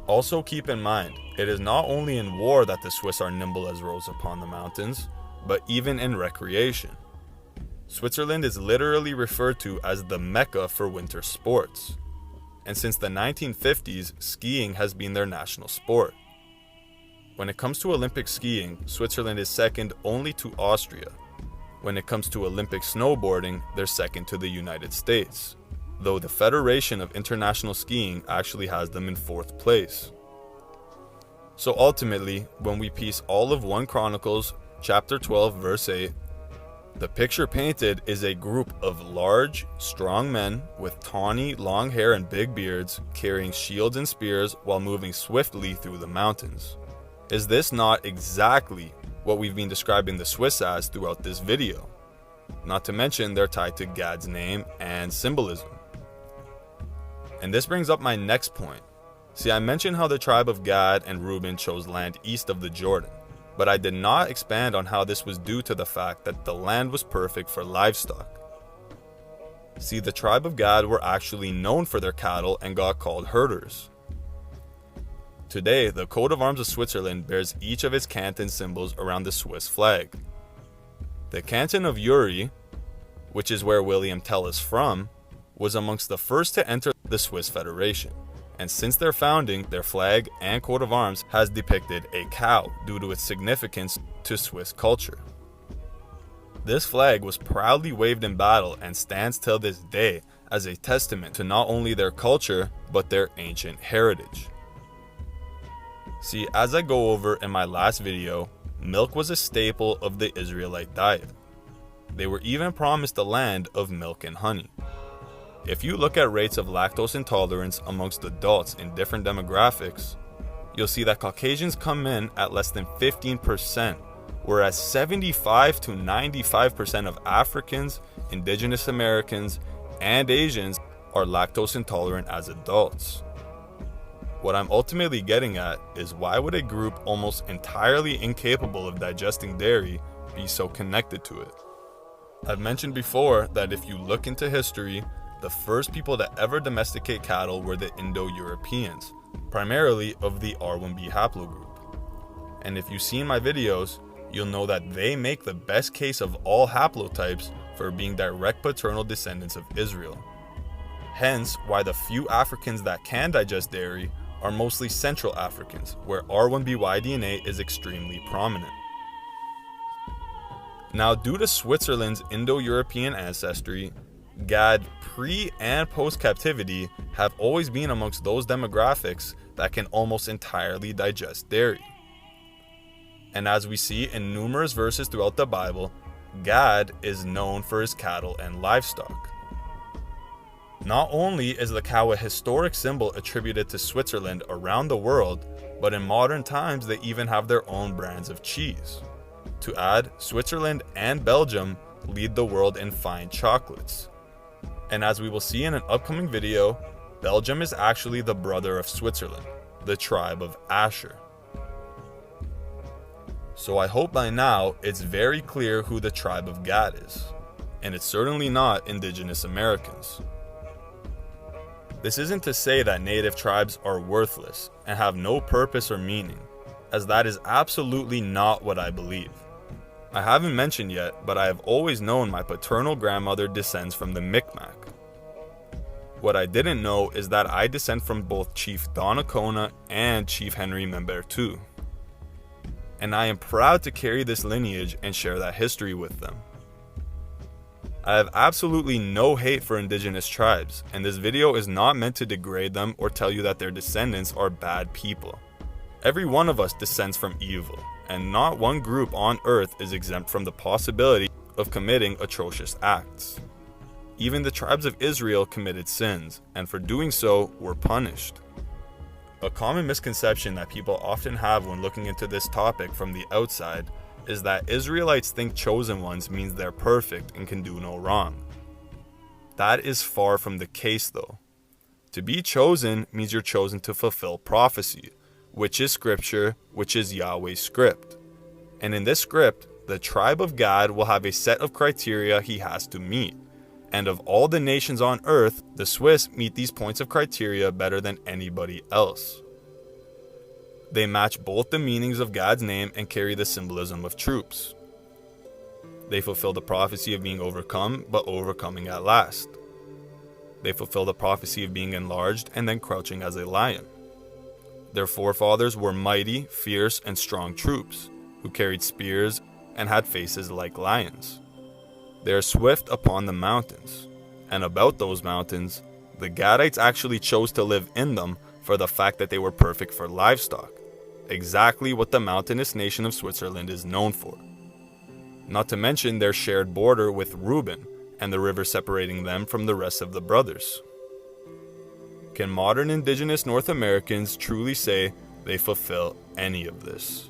Also keep in mind, it is not only in war that the Swiss are nimble as roes upon the mountains, but even in recreation. Switzerland is literally referred to as the Mecca for winter sports. And since the 1950s, skiing has been their national sport. When it comes to Olympic skiing, Switzerland is second only to Austria. When it comes to Olympic snowboarding, they're second to the United States, though the Federation of International Skiing actually has them in 4th place. So ultimately, when we piece all of 1 Chronicles chapter 12 verse 8, the picture painted is a group of large, strong men with tawny, long hair and big beards carrying shields and spears while moving swiftly through the mountains. Is this not exactly what we've been describing the Swiss as throughout this video? Not to mention they're tied to Gad's name and symbolism. And this brings up my next point. See, I mentioned how the tribe of Gad and Reuben chose land east of the Jordan, but I did not expand on how this was due to the fact that the land was perfect for livestock. See, the tribe of Gad were actually known for their cattle and got called herders. Today, the coat of arms of Switzerland bears each of its canton symbols around the Swiss flag. The canton of Uri, which is where William Tell is from, was amongst the first to enter the Swiss Federation, and since their founding, their flag and coat of arms has depicted a cow due to its significance to Swiss culture. This flag was proudly waved in battle and stands till this day as a testament to not only their culture, but their ancient heritage. See, as I go over in my last video, milk was a staple of the Israelite diet. They were even promised a land of milk and honey. If you look at rates of lactose intolerance amongst adults in different demographics, you'll see that Caucasians come in at less than 15%, whereas 75 to 95% of Africans, Indigenous Americans, and Asians are lactose intolerant as adults. What I'm ultimately getting at is why would a group almost entirely incapable of digesting dairy be so connected to it? I've mentioned before that if you look into history, the first people to ever domesticate cattle were the Indo-Europeans, primarily of the R1b haplogroup. And if you've seen my videos, you'll know that they make the best case of all haplotypes for being direct paternal descendants of Israel. Hence, why the few Africans that can digest dairy are mostly Central Africans, where R1by DNA is extremely prominent. Now, due to Switzerland's Indo-European ancestry, Gad pre- and post-captivity have always been amongst those demographics that can almost entirely digest dairy. And as we see in numerous verses throughout the Bible, Gad is known for his cattle and livestock. Not only is the cow a historic symbol attributed to Switzerland around the world, but in modern times they even have their own brands of cheese. To add, Switzerland and Belgium lead the world in fine chocolates. And as we will see in an upcoming video, Belgium is actually the brother of Switzerland, the tribe of Asher. So I hope by now it's very clear who the tribe of Gad is, and it's certainly not indigenous Americans. This isn't to say that native tribes are worthless and have no purpose or meaning, as that is absolutely not what I believe. I haven't mentioned yet, but I have always known my paternal grandmother descends from the Micmac. What I didn't know is that I descend from both Chief Donnacona and Chief Henry Membertou. And I am proud to carry this lineage and share that history with them. I have absolutely no hate for indigenous tribes, and this video is not meant to degrade them or tell you that their descendants are bad people. Every one of us descends from evil, and not one group on earth is exempt from the possibility of committing atrocious acts. Even the tribes of Israel committed sins, and for doing so were punished. A common misconception that people often have when looking into this topic from the outside is that Israelites think chosen ones means they're perfect and can do no wrong. That is far from the case though. To be chosen means you're chosen to fulfill prophecy, which is scripture, which is Yahweh's script. And in this script, the tribe of Gad will have a set of criteria he has to meet. And of all the nations on earth, the Swiss meet these points of criteria better than anybody else. They match both the meanings of Gad's name and carry the symbolism of troops. They fulfill the prophecy of being overcome, but overcoming at last. They fulfill the prophecy of being enlarged and then crouching as a lion. Their forefathers were mighty, fierce, and strong troops, who carried spears and had faces like lions. They are swift upon the mountains, and about those mountains, the Gadites actually chose to live in them for the fact that they were perfect for livestock, exactly what the mountainous nation of Switzerland is known for. Not to mention their shared border with Reuben, and the river separating them from the rest of the brothers. Can modern indigenous North Americans truly say they fulfill any of this?